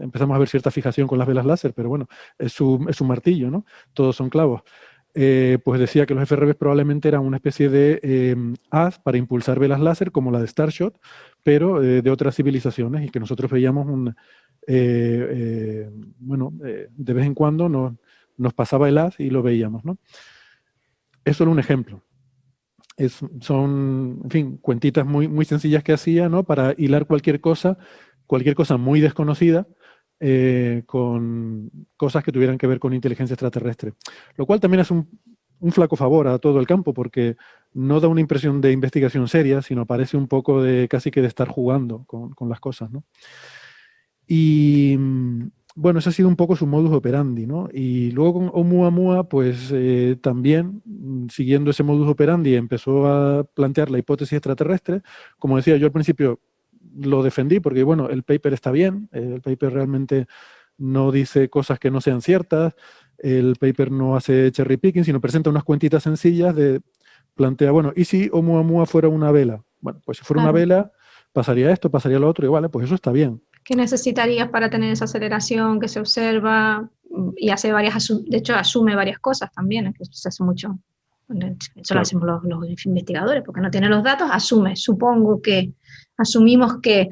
Speaker 1: Empezamos a ver cierta fijación con las velas láser, pero bueno, es su martillo, ¿no? Todos son clavos. Pues decía que los FRBs probablemente eran una especie de haz para impulsar velas láser como la de Starshot, pero de otras civilizaciones, y que nosotros veíamos de vez en cuando nos pasaba el haz y lo veíamos, ¿no? Es solo un ejemplo. Son, en fin, cuentitas muy, muy sencillas que hacía, ¿no? Para hilar cualquier cosa muy desconocida, con cosas que tuvieran que ver con inteligencia extraterrestre. Lo cual también es un flaco favor a todo el campo, porque no da una impresión de investigación seria, sino parece un poco casi que de estar jugando con las cosas, ¿no? Y bueno, ese ha sido un poco su modus operandi, ¿no? Y luego con Oumuamua, pues también, siguiendo ese modus operandi, empezó a plantear la hipótesis extraterrestre. Como decía yo al principio, lo defendí porque, bueno, el paper está bien, el paper realmente no dice cosas que no sean ciertas, el paper no hace cherry picking, sino presenta unas cuentitas sencillas plantea, bueno, ¿y si Oumuamua fuera una vela? Bueno, pues si fuera una vela, pasaría esto, pasaría lo otro, y vale, pues eso está bien.
Speaker 2: ¿Qué necesitarías para tener esa aceleración que se observa? Y hace de hecho asume varias cosas también, que se hace mucho. Eso lo hacemos los investigadores, porque no tiene los datos, asumimos que,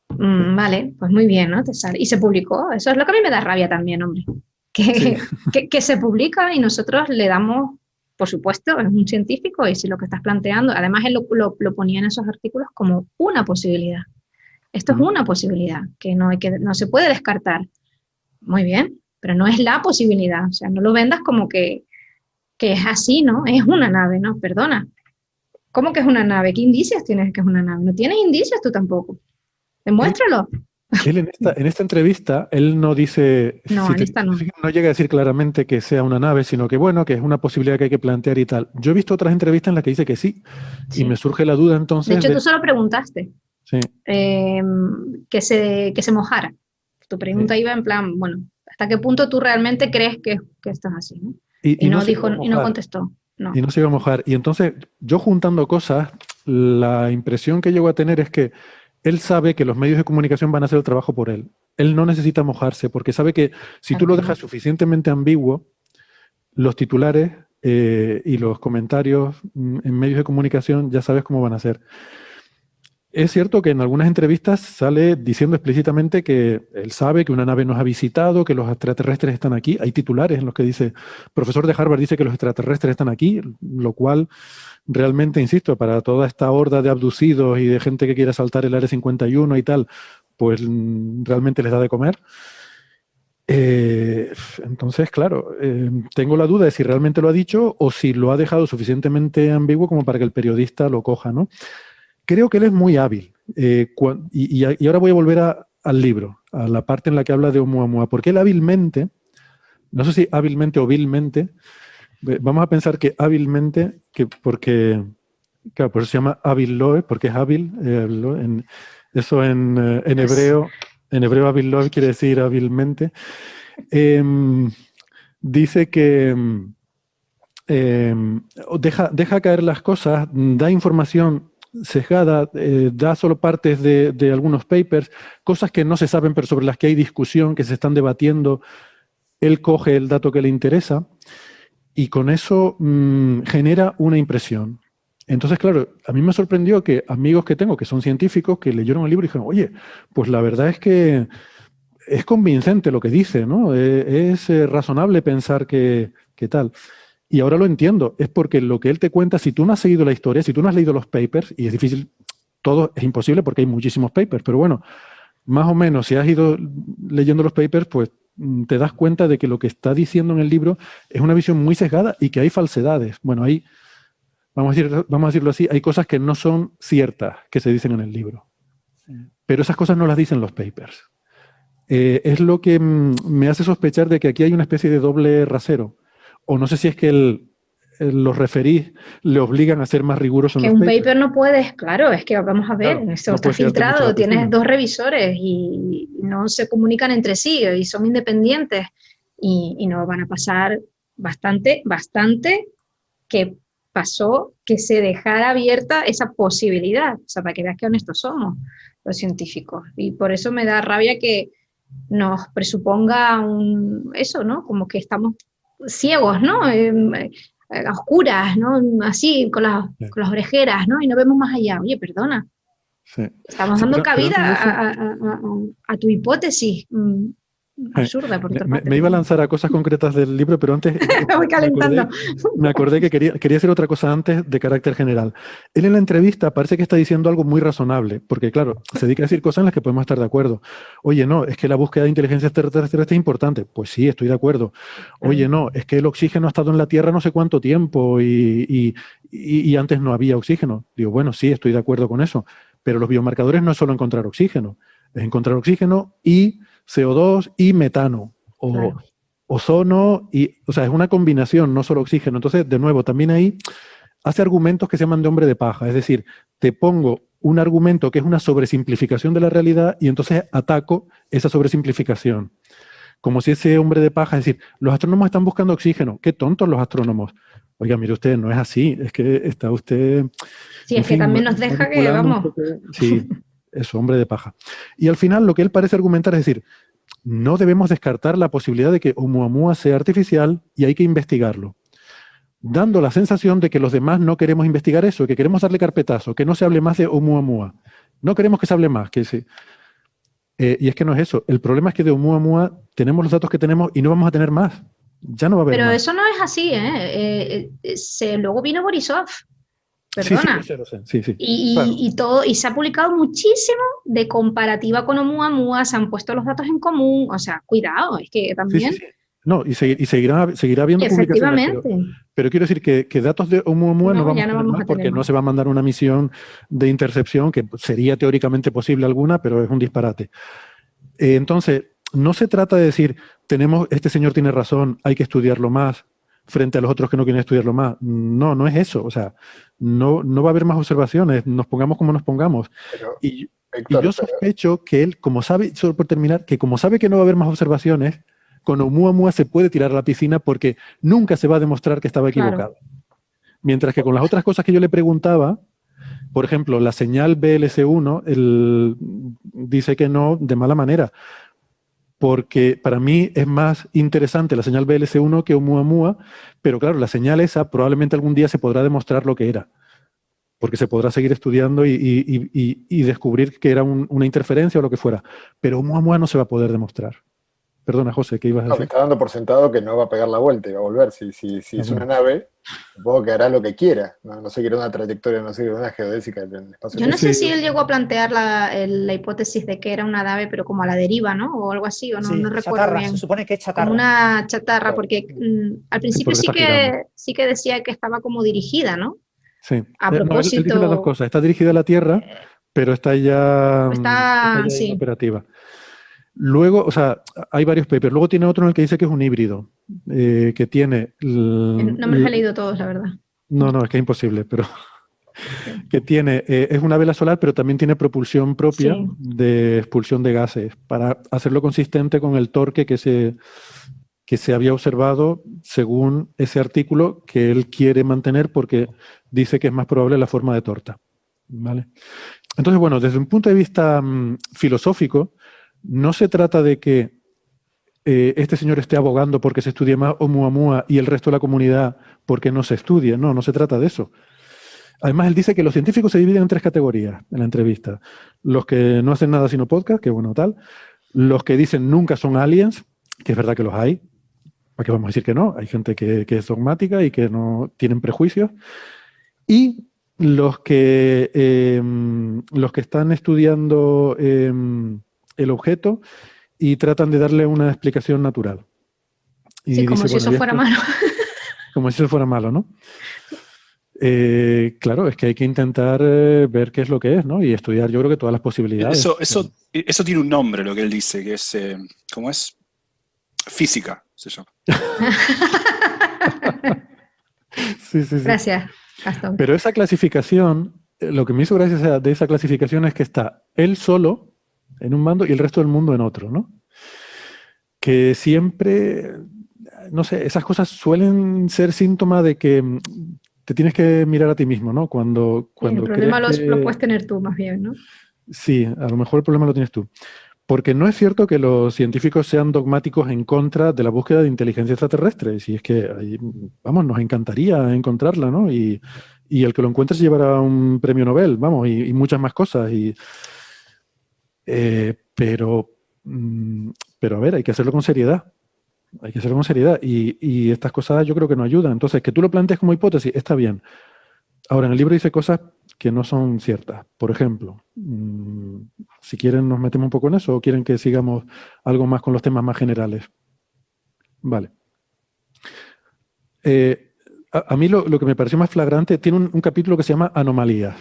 Speaker 2: vale, pues muy bien, ¿no? Te sale. Y se publicó, eso es lo que a mí me da rabia también, hombre, que se publica y nosotros le damos, por supuesto, es un científico y si lo que estás planteando, además él lo ponía en esos artículos como una posibilidad. Esto es una posibilidad, que no se puede descartar. Muy bien, pero no es la posibilidad, o sea, no lo vendas como que es así, ¿no? Es una nave, ¿no? Perdona. ¿Cómo que es una nave? ¿Qué indicios tienes que es una nave? No tienes indicios tú tampoco. Demuéstralo.
Speaker 1: Él en esta entrevista, él no dice,
Speaker 2: no, en esta no.
Speaker 1: No llega a decir claramente que sea una nave, sino que bueno, que es una posibilidad que hay que plantear y tal. Yo he visto otras entrevistas en las que dice que sí, y me surge la duda entonces.
Speaker 2: De hecho, tú solo preguntaste
Speaker 1: sí.
Speaker 2: que se mojara. Tu pregunta iba en plan, bueno, ¿hasta qué punto tú realmente crees que esto es así, ¿no? Y no dijo, y no contestó. No.
Speaker 1: Y no se iba a mojar. Y entonces, yo juntando cosas, la impresión que llego a tener es que él sabe que los medios de comunicación van a hacer el trabajo por él. Él no necesita mojarse, porque sabe que si tú lo dejas suficientemente ambiguo, los titulares y los comentarios en medios de comunicación ya sabes cómo van a ser. Es cierto que en algunas entrevistas sale diciendo explícitamente que él sabe que una nave nos ha visitado, que los extraterrestres están aquí. Hay titulares en los que dice, profesor de Harvard dice que los extraterrestres están aquí, lo cual realmente, insisto, para toda esta horda de abducidos y de gente que quiere saltar el Área 51 y tal, pues realmente les da de comer. Entonces, claro, tengo la duda de si realmente lo ha dicho o si lo ha dejado suficientemente ambiguo como para que el periodista lo coja, ¿no? Creo que él es muy hábil. Y ahora voy a volver al libro, a la parte en la que habla de Oumuamua, porque él hábilmente, no sé si hábilmente o vilmente, vamos a pensar que hábilmente, porque, claro, por eso se llama hábil loe, porque es hábil, eso en hebreo hábil loe quiere decir hábilmente. Dice que deja caer las cosas, da información sesgada, da solo partes de algunos papers, cosas que no se saben pero sobre las que hay discusión, que se están debatiendo. Él coge el dato que le interesa y con eso genera una impresión. Entonces, claro, a mí me sorprendió que amigos que tengo que son científicos que leyeron el libro y dijeron, oye, pues la verdad es que es convincente lo que dice, ¿no? Es razonable pensar que tal. Y ahora lo entiendo, es porque lo que él te cuenta, si tú no has seguido la historia, si tú no has leído los papers, y es difícil, todo es imposible porque hay muchísimos papers, pero bueno, más o menos, si has ido leyendo los papers, pues te das cuenta de que lo que está diciendo en el libro es una visión muy sesgada y que hay falsedades. Bueno, hay, vamos a decirlo así, hay cosas que no son ciertas que se dicen en el libro. Pero esas cosas no las dicen los papers. Es lo que me hace sospechar de que aquí hay una especie de doble rasero. O no sé si es que los referís le obligan a ser más rigurosos
Speaker 2: que
Speaker 1: en los
Speaker 2: un
Speaker 1: papers.
Speaker 2: paper no puedes, claro, es que vamos a ver,
Speaker 1: Claro,
Speaker 2: esto
Speaker 1: no
Speaker 2: está
Speaker 1: puedes fiarte mucho de
Speaker 2: filtrado,
Speaker 1: la
Speaker 2: tienes
Speaker 1: piscina.
Speaker 2: 2 revisores y no se comunican entre sí y son independientes y no van a pasar bastante que pasó que se dejara abierta esa posibilidad, o sea, para que veas qué honestos somos los científicos. Y por eso me da rabia que nos presuponga eso, ¿no? Como que estamos ciegos, ¿no? A oscuras, ¿no? Así, con las orejeras, ¿no? Y no vemos más allá. Oye, perdona,
Speaker 1: Sí.
Speaker 2: estamos
Speaker 1: Sí,
Speaker 2: dando
Speaker 1: pero
Speaker 2: cabida
Speaker 1: antes de eso,
Speaker 2: a tu hipótesis absurda, por otra parte.
Speaker 1: me iba a lanzar a cosas concretas del libro, pero antes
Speaker 2: Me voy calentando.
Speaker 1: me acordé que quería hacer otra cosa antes de carácter general. Él en la entrevista parece que está diciendo algo muy razonable, porque claro, se dedica a decir cosas en las que podemos estar de acuerdo. Oye, no, es que la búsqueda de inteligencia extraterrestre es importante. Pues sí, estoy de acuerdo. Oye, no, es que el oxígeno ha estado en la Tierra no sé cuánto tiempo y antes no había oxígeno. Digo, bueno, sí, estoy de acuerdo con eso. Pero los biomarcadores no es solo encontrar oxígeno, es encontrar oxígeno y CO2 y metano, o
Speaker 2: Claro.
Speaker 1: ozono, o sea, es una combinación, no solo oxígeno. Entonces, de nuevo, también ahí hace argumentos que se llaman de hombre de paja, es decir, te pongo un argumento que es una sobresimplificación de la realidad y entonces ataco esa sobresimplificación. Como si ese hombre de paja, es decir, los astrónomos están buscando oxígeno, qué tontos los astrónomos. Oiga, mire usted, no es así, es que está usted...
Speaker 2: Sí,
Speaker 1: en
Speaker 2: es que
Speaker 1: fin,
Speaker 2: también nos deja que,
Speaker 1: manipulando un
Speaker 2: vamos,
Speaker 1: poco. Sí, eso, hombre de paja. Y al final lo que él parece argumentar es decir, no debemos descartar la posibilidad de que Oumuamua sea artificial y hay que investigarlo, dando la sensación de que los demás no queremos investigar eso, que queremos darle carpetazo, que no se hable más de Oumuamua. No queremos que se hable más, y es que no es eso. El problema es que de Oumuamua tenemos los datos que tenemos y no vamos a tener más. Ya no va a haber
Speaker 2: pero
Speaker 1: más.
Speaker 2: eso no es así, ¿eh? Luego vino Borisov, perdona.
Speaker 1: Sí, lo sé. Sí.
Speaker 2: Y,
Speaker 1: Claro.
Speaker 2: y todo, y se ha publicado muchísimo de comparativa con Oumuamua, se han puesto los datos en común, o sea, cuidado, es que también,
Speaker 1: Sí. No, y seguirá habiendo publicaciones,
Speaker 2: efectivamente,
Speaker 1: pero quiero decir que datos de Oumuamua no
Speaker 2: no,
Speaker 1: vamos
Speaker 2: ya
Speaker 1: a
Speaker 2: no
Speaker 1: tener
Speaker 2: vamos
Speaker 1: más
Speaker 2: a tener
Speaker 1: porque no
Speaker 2: más.
Speaker 1: se va a mandar una misión de intercepción, que sería teóricamente posible alguna, pero es un disparate. Entonces, no se trata de decir, este señor tiene razón, hay que estudiarlo más, frente a los otros que no quieren estudiarlo más. No, no es eso. O sea, no va a haber más observaciones, nos pongamos como nos pongamos.
Speaker 3: Pero,
Speaker 1: Y
Speaker 3: Héctor,
Speaker 1: yo sospecho que él, como sabe, solo por terminar, que como sabe que no va a haber más observaciones, con Oumuamua se puede tirar a la piscina porque nunca se va a demostrar que estaba equivocado.
Speaker 2: Claro.
Speaker 1: Mientras que con las otras cosas que yo le preguntaba, por ejemplo, la señal BLS1, él dice que no de mala manera, porque para mí es más interesante la señal BLS1 que Oumuamua, pero claro, la señal esa probablemente algún día se podrá demostrar lo que era, porque se podrá seguir estudiando y descubrir que era una interferencia o lo que fuera, pero Oumuamua no se va a poder demostrar. Perdona, José, ¿qué ibas a
Speaker 3: no, que
Speaker 1: decir?
Speaker 3: está dando por sentado que no va a pegar la vuelta y va a volver. Si es una nave, supongo que hará lo que quiera. No seguirá una trayectoria, no seguirá una geodésica del espacio.
Speaker 2: Yo no sé si
Speaker 1: Sí.
Speaker 2: él llegó a plantear la hipótesis de que era una nave, pero como a la deriva, ¿no? O algo así, o no,
Speaker 5: Sí,
Speaker 2: no recuerdo
Speaker 5: chatarra,
Speaker 2: bien.
Speaker 5: se supone que es
Speaker 2: Como
Speaker 5: chatarra.
Speaker 2: una chatarra, porque al principio
Speaker 1: porque está girando.
Speaker 2: sí que decía que estaba como dirigida, ¿no?
Speaker 1: Sí.
Speaker 2: A
Speaker 1: No, él dice las dos
Speaker 2: propósito,
Speaker 1: cosas. Está dirigida a la Tierra, pero está ya
Speaker 2: sí.
Speaker 1: inoperativa. Luego, o sea, hay varios papers. Luego tiene otro en el que dice que es un híbrido, que tiene...
Speaker 2: No me los he leído todos, la verdad.
Speaker 1: No, es que es imposible, pero que tiene, es una vela solar, pero también tiene propulsión propia
Speaker 2: Sí.
Speaker 1: de expulsión de gases, para hacerlo consistente con el torque que se había observado según ese artículo que él quiere mantener porque dice que es más probable la forma de torta. ¿Vale? Entonces, bueno, desde un punto de vista filosófico, no se trata de que este señor esté abogando porque se estudie más Oumuamua y el resto de la comunidad porque no se estudie. No se trata de eso. Además, él dice que los científicos se dividen en 3 categorías en la entrevista. Los que no hacen nada sino podcast, que bueno, tal. Los que dicen nunca son aliens, que es verdad que los hay. ¿Para qué vamos a decir que no? Hay gente que es dogmática y que no tienen prejuicios. Y los que están estudiando el objeto y tratan de darle una explicación natural. Y
Speaker 2: Sí, como
Speaker 1: dice,
Speaker 2: si eso fuera malo.
Speaker 1: Como si eso fuera malo, ¿no? Claro, es que hay que intentar ver qué es lo que es, ¿no? Y estudiar, yo creo que todas las posibilidades.
Speaker 4: Eso tiene un nombre, lo que él dice, que es, ¿cómo es? Física, se llama.
Speaker 1: Sí, sí, sí.
Speaker 2: Gracias, Gastón.
Speaker 1: Pero esa clasificación, lo que me hizo gracia de esa clasificación es que está él solo en un bando y el resto del mundo en otro, ¿no? Que siempre, no sé, esas cosas suelen ser síntoma de que te tienes que mirar a ti mismo, ¿no?
Speaker 2: El
Speaker 1: Cuando crees
Speaker 2: problema lo
Speaker 1: que...
Speaker 2: puedes tener tú más bien, ¿no?
Speaker 1: Sí, a lo mejor el problema lo tienes tú. Porque no es cierto que los científicos sean dogmáticos en contra de la búsqueda de inteligencia extraterrestre. Si es que, vamos, nos encantaría encontrarla, ¿no? Y el que lo encuentre se llevará un premio Nobel, vamos, y muchas más cosas. Eh, pero, pero a ver, hay que hacerlo con seriedad. Hay que hacerlo con seriedad. Y estas cosas yo creo que no ayudan. Entonces, que tú lo plantees como hipótesis, está bien. Ahora, en el libro dice cosas que no son ciertas. Por ejemplo, si quieren nos metemos un poco en eso o quieren que sigamos algo más con los temas más generales. Vale. A mí lo que me pareció más flagrante, tiene un capítulo que se llama Anomalías,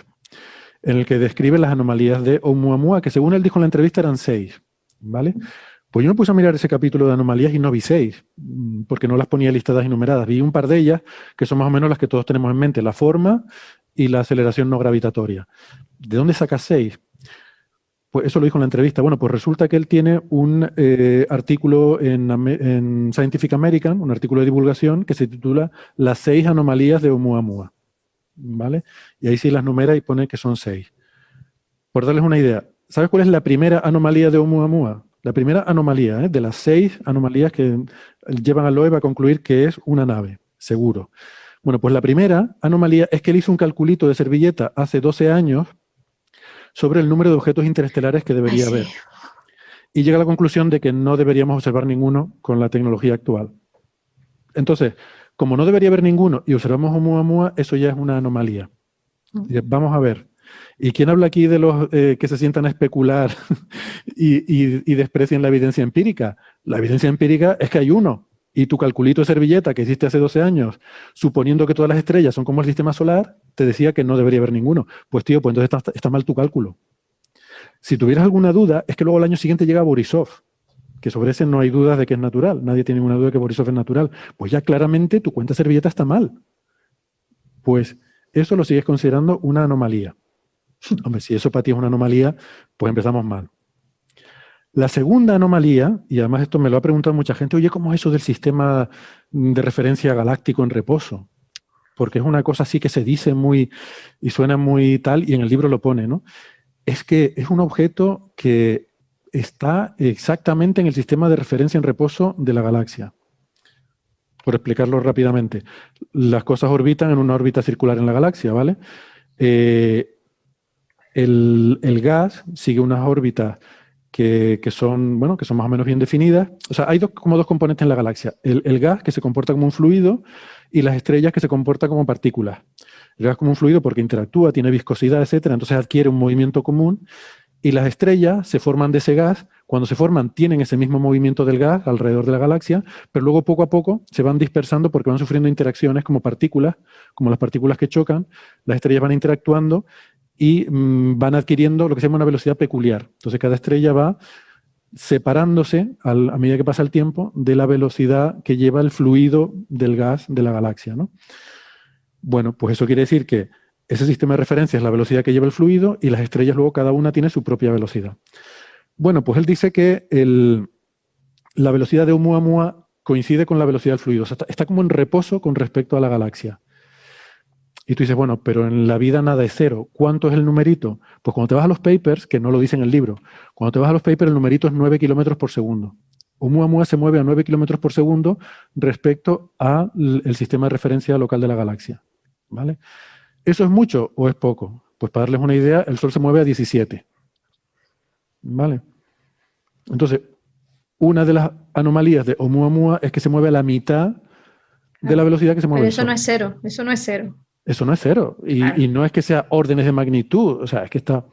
Speaker 1: en el que describe las anomalías de Oumuamua, que según él dijo en la entrevista eran 6. ¿Vale? Pues yo me puse a mirar ese capítulo de anomalías y no vi 6, porque no las ponía listadas y numeradas. Vi un par de ellas, que son más o menos las que todos tenemos en mente, la forma y la aceleración no gravitatoria. ¿De dónde sacas 6? Pues eso lo dijo en la entrevista. Bueno, pues resulta que él tiene un artículo en Scientific American, un artículo de divulgación, que se titula Las 6 anomalías de Oumuamua. ¿Vale? Y ahí sí las numera y pone que son 6. Por darles una idea, ¿sabes cuál es la primera anomalía de Oumuamua? La primera anomalía, de las 6 anomalías que llevan a Loeb a concluir que es una nave, seguro. Bueno, pues la primera anomalía es que él hizo un calculito de servilleta hace 12 años sobre el número de objetos interestelares que debería haber. Y llega a la conclusión de que no deberíamos observar ninguno con la tecnología actual. Entonces, como no debería haber ninguno y observamos Oumuamua, eso ya es una anomalía. Vamos a ver. ¿Y quién habla aquí de los que se sientan a especular y desprecian la evidencia empírica? La evidencia empírica es que hay uno. Y tu calculito de servilleta que hiciste hace 12 años, suponiendo que todas las estrellas son como el sistema solar, te decía que no debería haber ninguno. Pues tío, pues entonces está mal tu cálculo. Si tuvieras alguna duda, es que luego al año siguiente llega Borisov, que sobre ese no hay dudas de que es natural. Nadie tiene ninguna duda de que Borisov es natural. Pues ya claramente tu cuenta de servilleta está mal. Pues eso lo sigues considerando una anomalía. Hombre, si eso para ti es una anomalía, pues empezamos mal. La segunda anomalía, y además esto me lo ha preguntado mucha gente, oye, ¿cómo es eso del sistema de referencia galáctico en reposo? Porque es una cosa así que se dice muy y suena muy tal, y en el libro lo pone, ¿no? Es que es un objeto que está exactamente en el sistema de referencia en reposo de la galaxia. Por explicarlo rápidamente, las cosas orbitan en una órbita circular en la galaxia, ¿vale? El gas sigue unas órbitas que son, bueno, que son más o menos bien definidas. O sea, hay como dos componentes en la galaxia. El gas, que se comporta como un fluido, y las estrellas, que se comportan como partículas. El gas como un fluido porque interactúa, tiene viscosidad, etcétera, entonces adquiere un movimiento común. Y las estrellas se forman de ese gas. Cuando se forman, tienen ese mismo movimiento del gas alrededor de la galaxia, pero luego poco a poco se van dispersando porque van sufriendo interacciones como partículas, como las partículas que chocan. Las estrellas van interactuando y van adquiriendo lo que se llama una velocidad peculiar. Entonces cada estrella va separándose a medida que pasa el tiempo de la velocidad que lleva el fluido del gas de la galaxia, ¿no? Bueno, pues eso quiere decir que ese sistema de referencia es la velocidad que lleva el fluido y las estrellas luego cada una tiene su propia velocidad. Bueno, pues él dice que la velocidad de Oumuamua coincide con la velocidad del fluido. O sea, está como en reposo con respecto a la galaxia. Y tú dices, bueno, pero en la vida nada es cero. ¿Cuánto es el numerito? Pues cuando te vas a los papers, que no lo dice en el libro, cuando te vas a los papers el numerito es 9 kilómetros por segundo. Oumuamua se mueve a 9 kilómetros por segundo respecto al sistema de referencia local de la galaxia. ¿Vale? ¿Eso es mucho o es poco? Pues para darles una idea, el Sol se mueve a 17. ¿Vale? Entonces, una de las anomalías de Oumuamua es que se mueve a la mitad de la velocidad que se mueve
Speaker 2: Pero
Speaker 1: el Sol.
Speaker 2: eso no es cero, eso no es cero.
Speaker 1: Eso no es cero. Y no es que sea órdenes de magnitud. O sea, es que está...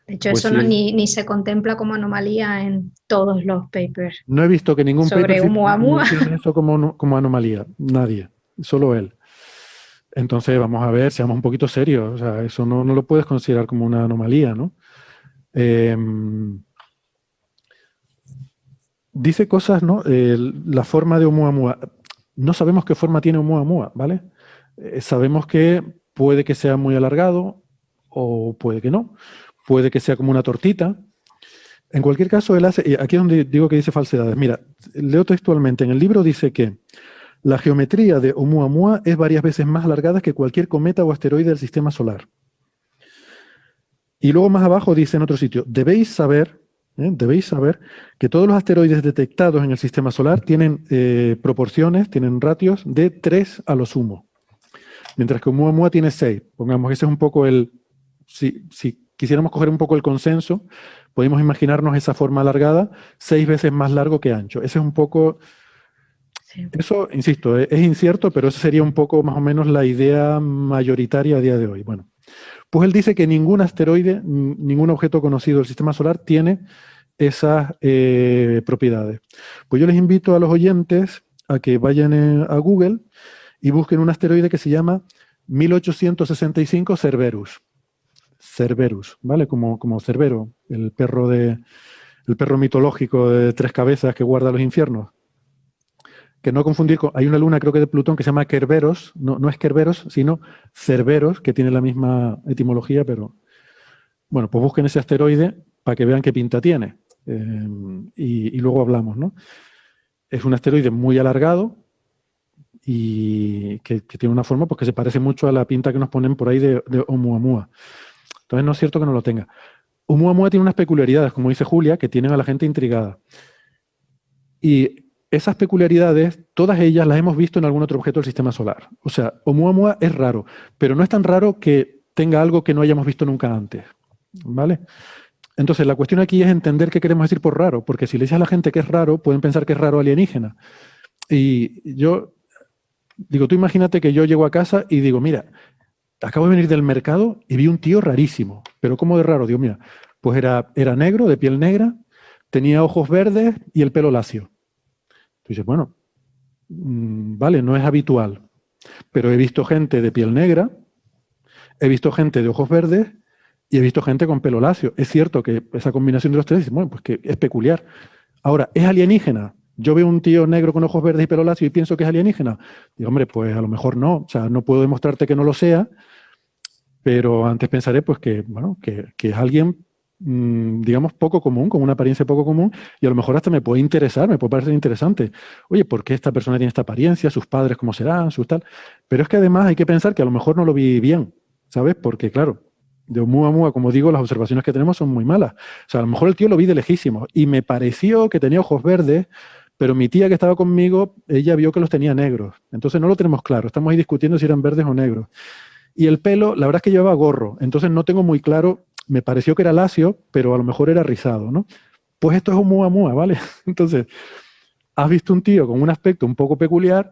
Speaker 2: De hecho,
Speaker 1: pues
Speaker 2: eso
Speaker 1: sí,
Speaker 2: ni se contempla como anomalía en todos los papers
Speaker 1: no he visto que ningún
Speaker 2: sobre
Speaker 1: paper
Speaker 2: Oumuamua.
Speaker 1: mencione eso como anomalía. Nadie. Solo él. Entonces, vamos a ver, seamos un poquito serios. O sea, eso no lo puedes considerar como una anomalía, ¿no? Dice cosas, ¿no? La forma de Oumuamua. No sabemos qué forma tiene Oumuamua, ¿vale? Sabemos que puede que sea muy alargado o puede que no. Puede que sea como una tortita. En cualquier caso, él hace, y aquí es donde digo que dice falsedades. Mira, leo textualmente. En el libro dice que la geometría de Oumuamua es varias veces más alargada que cualquier cometa o asteroide del sistema solar. Y luego más abajo dice en otro sitio, debéis saber que todos los asteroides detectados en el sistema solar tienen proporciones, tienen ratios de 3 a lo sumo. Mientras que Oumuamua tiene 6. Pongamos, ese es un poco el... Si quisiéramos coger un poco el consenso, podemos imaginarnos esa forma alargada 6 veces más largo que ancho. Ese es un poco...
Speaker 2: Sí.
Speaker 1: Eso, insisto, es incierto, pero esa sería un poco más o menos la idea mayoritaria a día de hoy. Bueno, pues él dice que ningún asteroide, ningún objeto conocido del sistema solar tiene esas propiedades. Pues yo les invito a los oyentes a que vayan a Google y busquen un asteroide que se llama 1865 Cerberus. Cerberus, ¿vale? Como Cerbero, el perro mitológico de 3 cabezas que guarda los infiernos. Que no confundir con... Hay una luna, creo que de Plutón, que se llama Kerberos. No es Kerberos, sino Cerberos, que tiene la misma etimología, pero... Bueno, pues busquen ese asteroide para que vean qué pinta tiene. Y luego hablamos, ¿no? Es un asteroide muy alargado y que tiene una forma pues, que se parece mucho a la pinta que nos ponen por ahí de Oumuamua. Entonces no es cierto que no lo tenga. Oumuamua tiene unas peculiaridades, como dice Julia, que tienen a la gente intrigada. Y esas peculiaridades, todas ellas las hemos visto en algún otro objeto del sistema solar. O sea, Oumuamua es raro, pero no es tan raro que tenga algo que no hayamos visto nunca antes. ¿Vale? Entonces, la cuestión aquí es entender qué queremos decir por raro, porque si le dices a la gente que es raro, pueden pensar que es raro alienígena. Y yo digo, tú imagínate que yo llego a casa y digo, mira, acabo de venir del mercado y vi un tío rarísimo. Pero ¿cómo de raro? Digo, mira, pues era negro, de piel negra, tenía ojos verdes y el pelo lacio. Tú dices, bueno, vale, no es habitual, pero he visto gente de piel negra, he visto gente de ojos verdes y he visto gente con pelo lacio. Es cierto que esa combinación de los tres, bueno, pues que es peculiar. Ahora, ¿es alienígena? Yo veo un tío negro con ojos verdes y pelo lacio y pienso que es alienígena. Digo, hombre, pues a lo mejor no. O sea, no puedo demostrarte que no lo sea, pero antes pensaré pues que, bueno, que es alguien, digamos, poco común, con una apariencia poco común, y a lo mejor hasta me puede interesar, me puede parecer interesante. Oye, ¿por qué esta persona tiene esta apariencia? ¿Sus padres cómo serán? ¿Sus tal? Pero es que además hay que pensar que a lo mejor no lo vi bien, ¿sabes? Porque, claro, de Oumuamua, como digo, las observaciones que tenemos son muy malas. O sea, a lo mejor el tío lo vi de lejísimos y me pareció que tenía ojos verdes, pero mi tía que estaba conmigo, ella vio que los tenía negros. Entonces no lo tenemos claro, estamos ahí discutiendo si eran verdes o negros. Y el pelo, la verdad es que llevaba gorro, entonces no tengo muy claro, me pareció que era lacio, pero a lo mejor era rizado, ¿no? Pues esto es Oumuamua, ¿vale? Entonces, has visto un tío con un aspecto un poco peculiar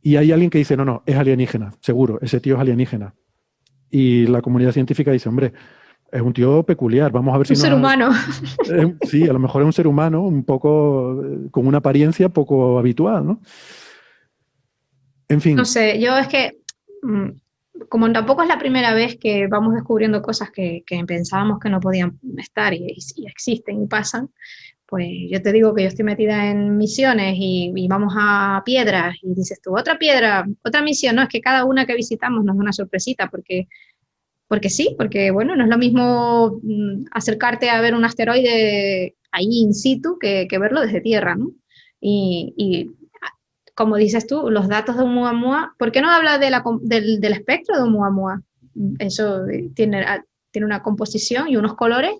Speaker 1: y hay alguien que dice, no, es alienígena, seguro, ese tío es alienígena. Y la comunidad científica dice, hombre, es un tío peculiar, vamos a ver si...
Speaker 2: Un ser humano.
Speaker 1: Sí, a lo mejor es un ser humano un poco, con una apariencia poco habitual, ¿no? En fin.
Speaker 2: No sé, yo es que, como tampoco es la primera vez que vamos descubriendo cosas que pensábamos que no podían estar y existen y pasan, pues yo te digo que yo estoy metida en misiones y vamos a piedras y dices tú, otra piedra, otra misión, no, es que cada una que visitamos nos da una sorpresita porque sí, porque bueno, no es lo mismo acercarte a ver un asteroide ahí in situ que verlo desde tierra, ¿no? Y como dices tú, los datos de Oumuamua, ¿por qué no habla del espectro de Oumuamua? Eso tiene una composición y unos colores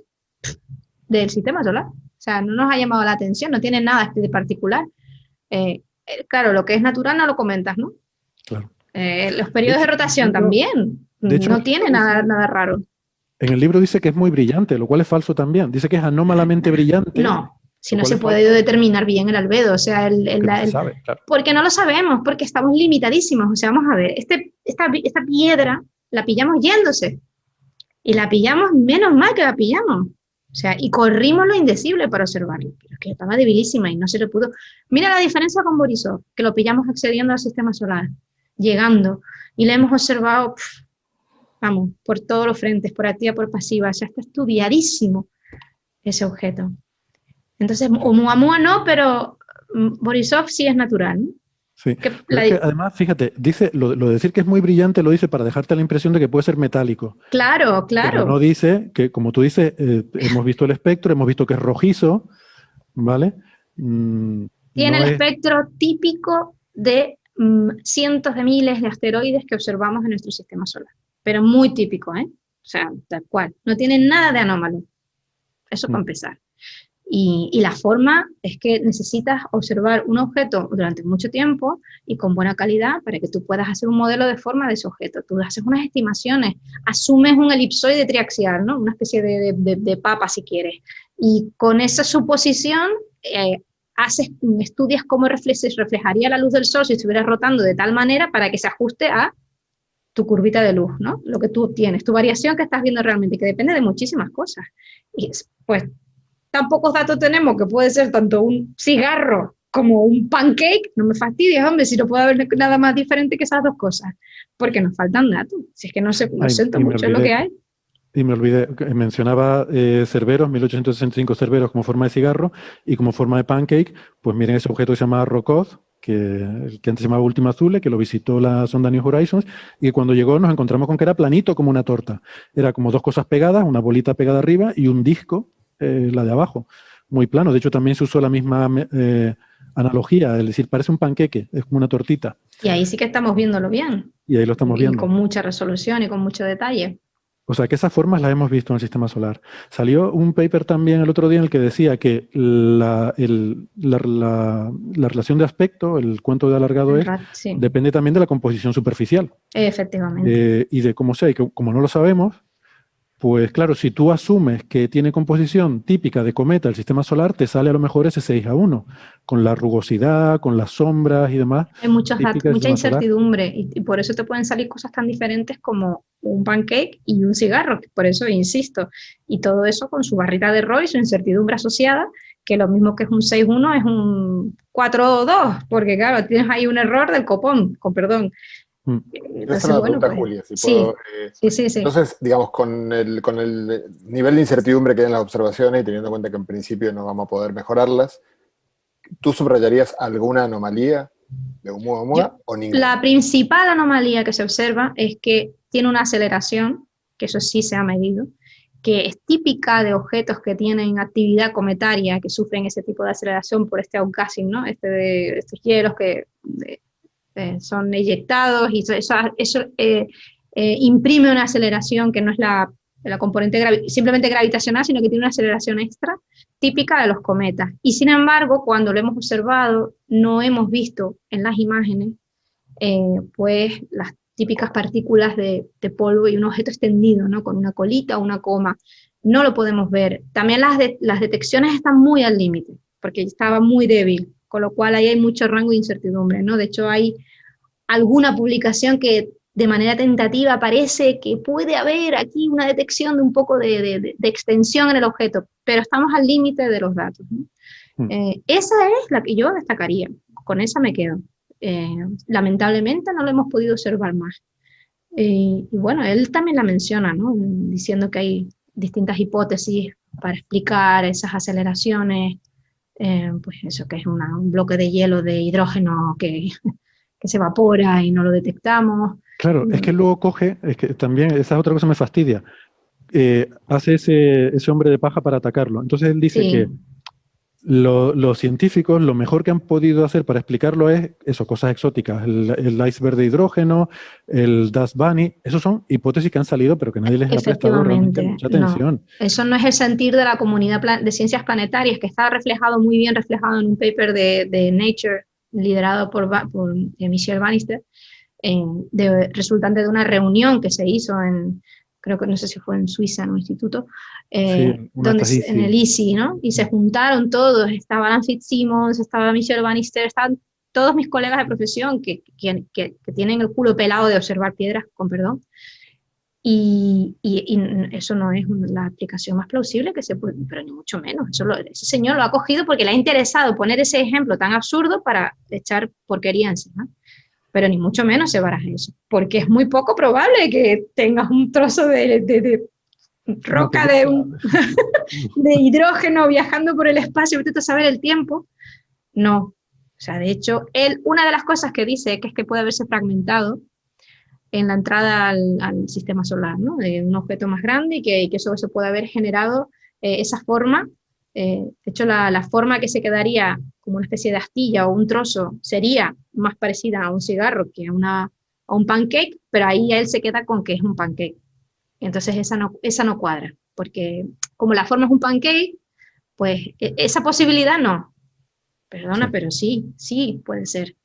Speaker 2: del sistema solar. O sea, no nos ha llamado la atención, no tiene nada de particular. Claro, lo que es natural no lo comentas, ¿no?
Speaker 1: Claro.
Speaker 2: Los periodos de rotación también.
Speaker 1: De hecho,
Speaker 2: no tiene nada raro.
Speaker 1: En el libro dice que es muy brillante, lo cual es falso también. Dice que es anómalamente brillante.
Speaker 2: No, si no se puede determinar bien el albedo. O sea,
Speaker 1: sabe, claro.
Speaker 2: porque no lo sabemos, porque estamos limitadísimos. O sea, vamos a ver, esta piedra la pillamos yéndose. Y la pillamos, menos mal que la pillamos. O sea, y corrimos lo indecible para observarlo. Pero es que estaba debilísima y no se le pudo. Mira la diferencia con Borisov, que lo pillamos accediendo al sistema solar, llegando, y le hemos observado, vamos, por todos los frentes, por activa, por pasiva. O sea, está estudiadísimo ese objeto. Entonces, Oumuamua no, pero Borisov sí es natural, ¿no?
Speaker 1: Sí. Que además, fíjate, dice, lo de decir que es muy brillante lo dice para dejarte la impresión de que puede ser metálico.
Speaker 2: Claro, claro.
Speaker 1: Pero no dice que, como tú dices, hemos visto el espectro, hemos visto que es rojizo, ¿vale?
Speaker 2: Tiene el espectro típico de cientos de miles de asteroides que observamos en nuestro sistema solar. Pero muy típico, ¿eh? O sea, tal cual. No tiene nada de anómalo. Eso para empezar. Y la forma es que necesitas observar un objeto durante mucho tiempo y con buena calidad para que tú puedas hacer un modelo de forma de ese objeto. Tú haces unas estimaciones, asumes un elipsoide triaxial, ¿no? Una especie de papa, si quieres. Y con esa suposición estudias cómo se reflejaría la luz del Sol si estuviera rotando de tal manera para que se ajuste a tu curvita de luz, ¿no? Lo que tú obtienes, tu variación que estás viendo realmente, que depende de muchísimas cosas. Y pues tan pocos datos tenemos que puede ser tanto un cigarro como un pancake, no me fastidies, hombre, si no puede haber nada más diferente que esas dos cosas, porque nos faltan datos, si es que no siento mucho lo que hay.
Speaker 1: Y me olvidé, mencionaba Cerberos, 1865 Cerberos como forma de cigarro y como forma de pancake, pues miren ese objeto que se llama Rokod, que antes se llamaba Ultima Thule, que lo visitó la sonda New Horizons, y cuando llegó nos encontramos con que era planito como una torta. Era como dos cosas pegadas, una bolita pegada arriba y un disco, la de abajo, muy plano. De hecho, también se usó la misma analogía, es decir, parece un panqueque, es como una tortita.
Speaker 2: Y ahí sí que estamos viéndolo bien.
Speaker 1: Y ahí lo estamos viendo.
Speaker 2: Y con mucha resolución y con mucho detalle.
Speaker 1: O sea, que esas formas las hemos visto en el sistema solar. Salió un paper también el otro día en el que decía que la relación de aspecto, el cuento de alargado
Speaker 2: sí.
Speaker 1: Depende también de la composición superficial.
Speaker 2: Efectivamente.
Speaker 1: Y de cómo sea, y que como no lo sabemos, pues claro, si tú asumes que tiene composición típica de cometa el sistema solar, te sale a lo mejor ese 6:1, con la rugosidad, con las sombras y demás.
Speaker 2: Hay mucha incertidumbre y por eso te pueden salir cosas tan diferentes como un pancake y un cigarro, por eso insisto. Y todo eso con su barrita de error y su incertidumbre asociada, que lo mismo que es un 6:1 es un 4:2, porque claro, tienes ahí un error del copón, con perdón.
Speaker 3: Entonces, una pregunta, pues, Julia, si puedo,
Speaker 2: sí.
Speaker 3: Entonces, digamos, con el nivel de incertidumbre que hay en las observaciones y teniendo en cuenta que en principio no vamos a poder mejorarlas, ¿tú subrayarías alguna anomalía de Oumuamua o ninguna?
Speaker 2: La principal anomalía que se observa es que tiene una aceleración, que eso sí se ha medido, que es típica de objetos que tienen actividad cometaria, que sufren ese tipo de aceleración por este outgassing, ¿no? Estos hielos que son eyectados y eso imprime una aceleración que no es la componente simplemente gravitacional, sino que tiene una aceleración extra típica de los cometas. Y sin embargo, cuando lo hemos observado, no hemos visto en las imágenes pues las típicas partículas de polvo y un objeto extendido, ¿no? Con una colita o una coma. No lo podemos ver. También las detecciones están muy al límite, porque estaba muy débil, con lo cual ahí hay mucho rango de incertidumbre, ¿no? De hecho, hay alguna publicación que de manera tentativa parece que puede haber aquí una detección de un poco de extensión en el objeto, pero estamos al límite de los datos, ¿no? Esa es la que yo destacaría, con esa me quedo. Lamentablemente no lo hemos podido observar más. Y bueno, él también la menciona, ¿no? Diciendo que hay distintas hipótesis para explicar esas aceleraciones, pues eso, que es un bloque de hielo de hidrógeno que se evapora y no lo detectamos.
Speaker 1: Claro, es que luego coge, es que también esa otra cosa me fastidia, hace ese hombre de paja para atacarlo. Entonces él dice que los científicos lo mejor que han podido hacer para explicarlo es eso, cosas exóticas, el iceberg de hidrógeno, el dust bunny, esos son hipótesis que han salido pero que nadie les ha prestado realmente mucha atención.
Speaker 2: No, eso no es el sentir de la comunidad de ciencias planetarias, que está muy bien reflejado en un paper de Nature liderado por Michelle Bannister, resultante de una reunión que se hizo creo que no sé si fue en Suiza, en un instituto, en el ISI, ¿no? Y se juntaron todos, estaba Alan Fitzsimmons, estaba Michelle Bannister, estaban todos mis colegas de profesión que tienen el culo pelado de observar piedras, con perdón, y eso no es la aplicación más plausible que se puede, pero ni mucho menos. Ese señor lo ha cogido porque le ha interesado poner ese ejemplo tan absurdo para echar porquería encima. Pero ni mucho menos se baraja eso, porque es muy poco probable que tengas un trozo de roca de hidrógeno viajando por el espacio, vete a saber el tiempo. No, O sea, de hecho, una de las cosas que dice que es que puede haberse fragmentado en la entrada al sistema solar, ¿no? De un objeto más grande y que eso se puede haber generado esa forma. De hecho, la forma que se quedaría como una especie de astilla o un trozo sería más parecida a un cigarro que a un pancake, pero ahí él se queda con que es un pancake. Entonces esa no cuadra, porque como la forma es un pancake, pues esa posibilidad no. Perdona,
Speaker 1: Sí.
Speaker 2: pero sí puede ser.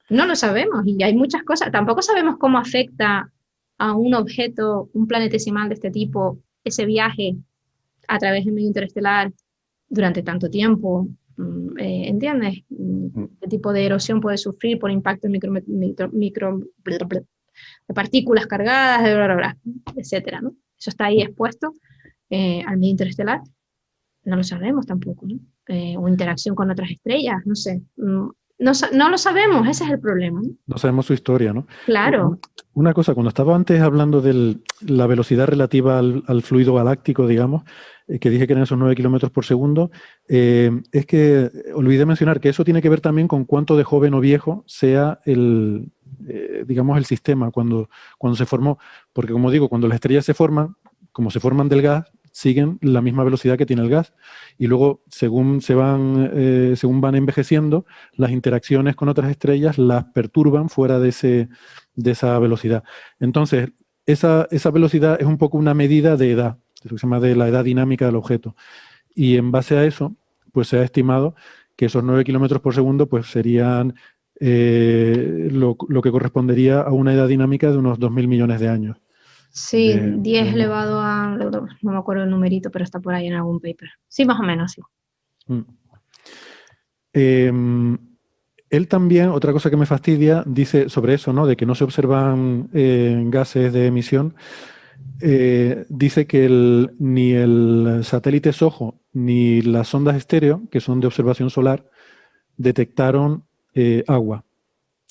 Speaker 2: No lo sabemos y hay muchas cosas. Tampoco sabemos cómo afecta a un objeto, un planetesimal de este tipo, ese viaje a través del medio interestelar durante tanto tiempo. ¿Entiendes? ¿Qué tipo de erosión puede sufrir por impactos de partículas cargadas, etcétera, ¿no? Eso está ahí expuesto al medio interestelar. No lo sabemos tampoco, ¿no? O interacción con otras estrellas, no sé. No lo sabemos, ese es el problema, ¿no?
Speaker 1: No sabemos su historia, ¿no?
Speaker 2: Claro.
Speaker 1: Una cosa, cuando estaba antes hablando de la velocidad relativa al fluido galáctico, digamos, que dije que eran esos 9 kilómetros por segundo, es que olvidé mencionar que eso tiene que ver también con cuánto de joven o viejo sea digamos, el sistema cuando se formó. Porque, como digo, cuando las estrellas se forman, como se forman del gas, siguen la misma velocidad que tiene el gas. Y luego, según van envejeciendo, las interacciones con otras estrellas las perturban fuera de esa velocidad. Entonces, esa velocidad es un poco una medida de edad, lo que se llama de la edad dinámica del objeto. Y en base a eso, pues se ha estimado que esos 9 kilómetros por segundo pues serían lo que correspondería a una edad dinámica de unos 2.000 millones de años.
Speaker 2: Sí, 10 elevado a... No me acuerdo el numerito, pero está por ahí en algún paper. Sí, más o menos, sí.
Speaker 1: Él también, otra cosa que me fastidia, dice sobre eso, ¿no? De que no se observan gases de emisión. Dice que ni el satélite SOHO ni las ondas estéreo, que son de observación solar, detectaron agua,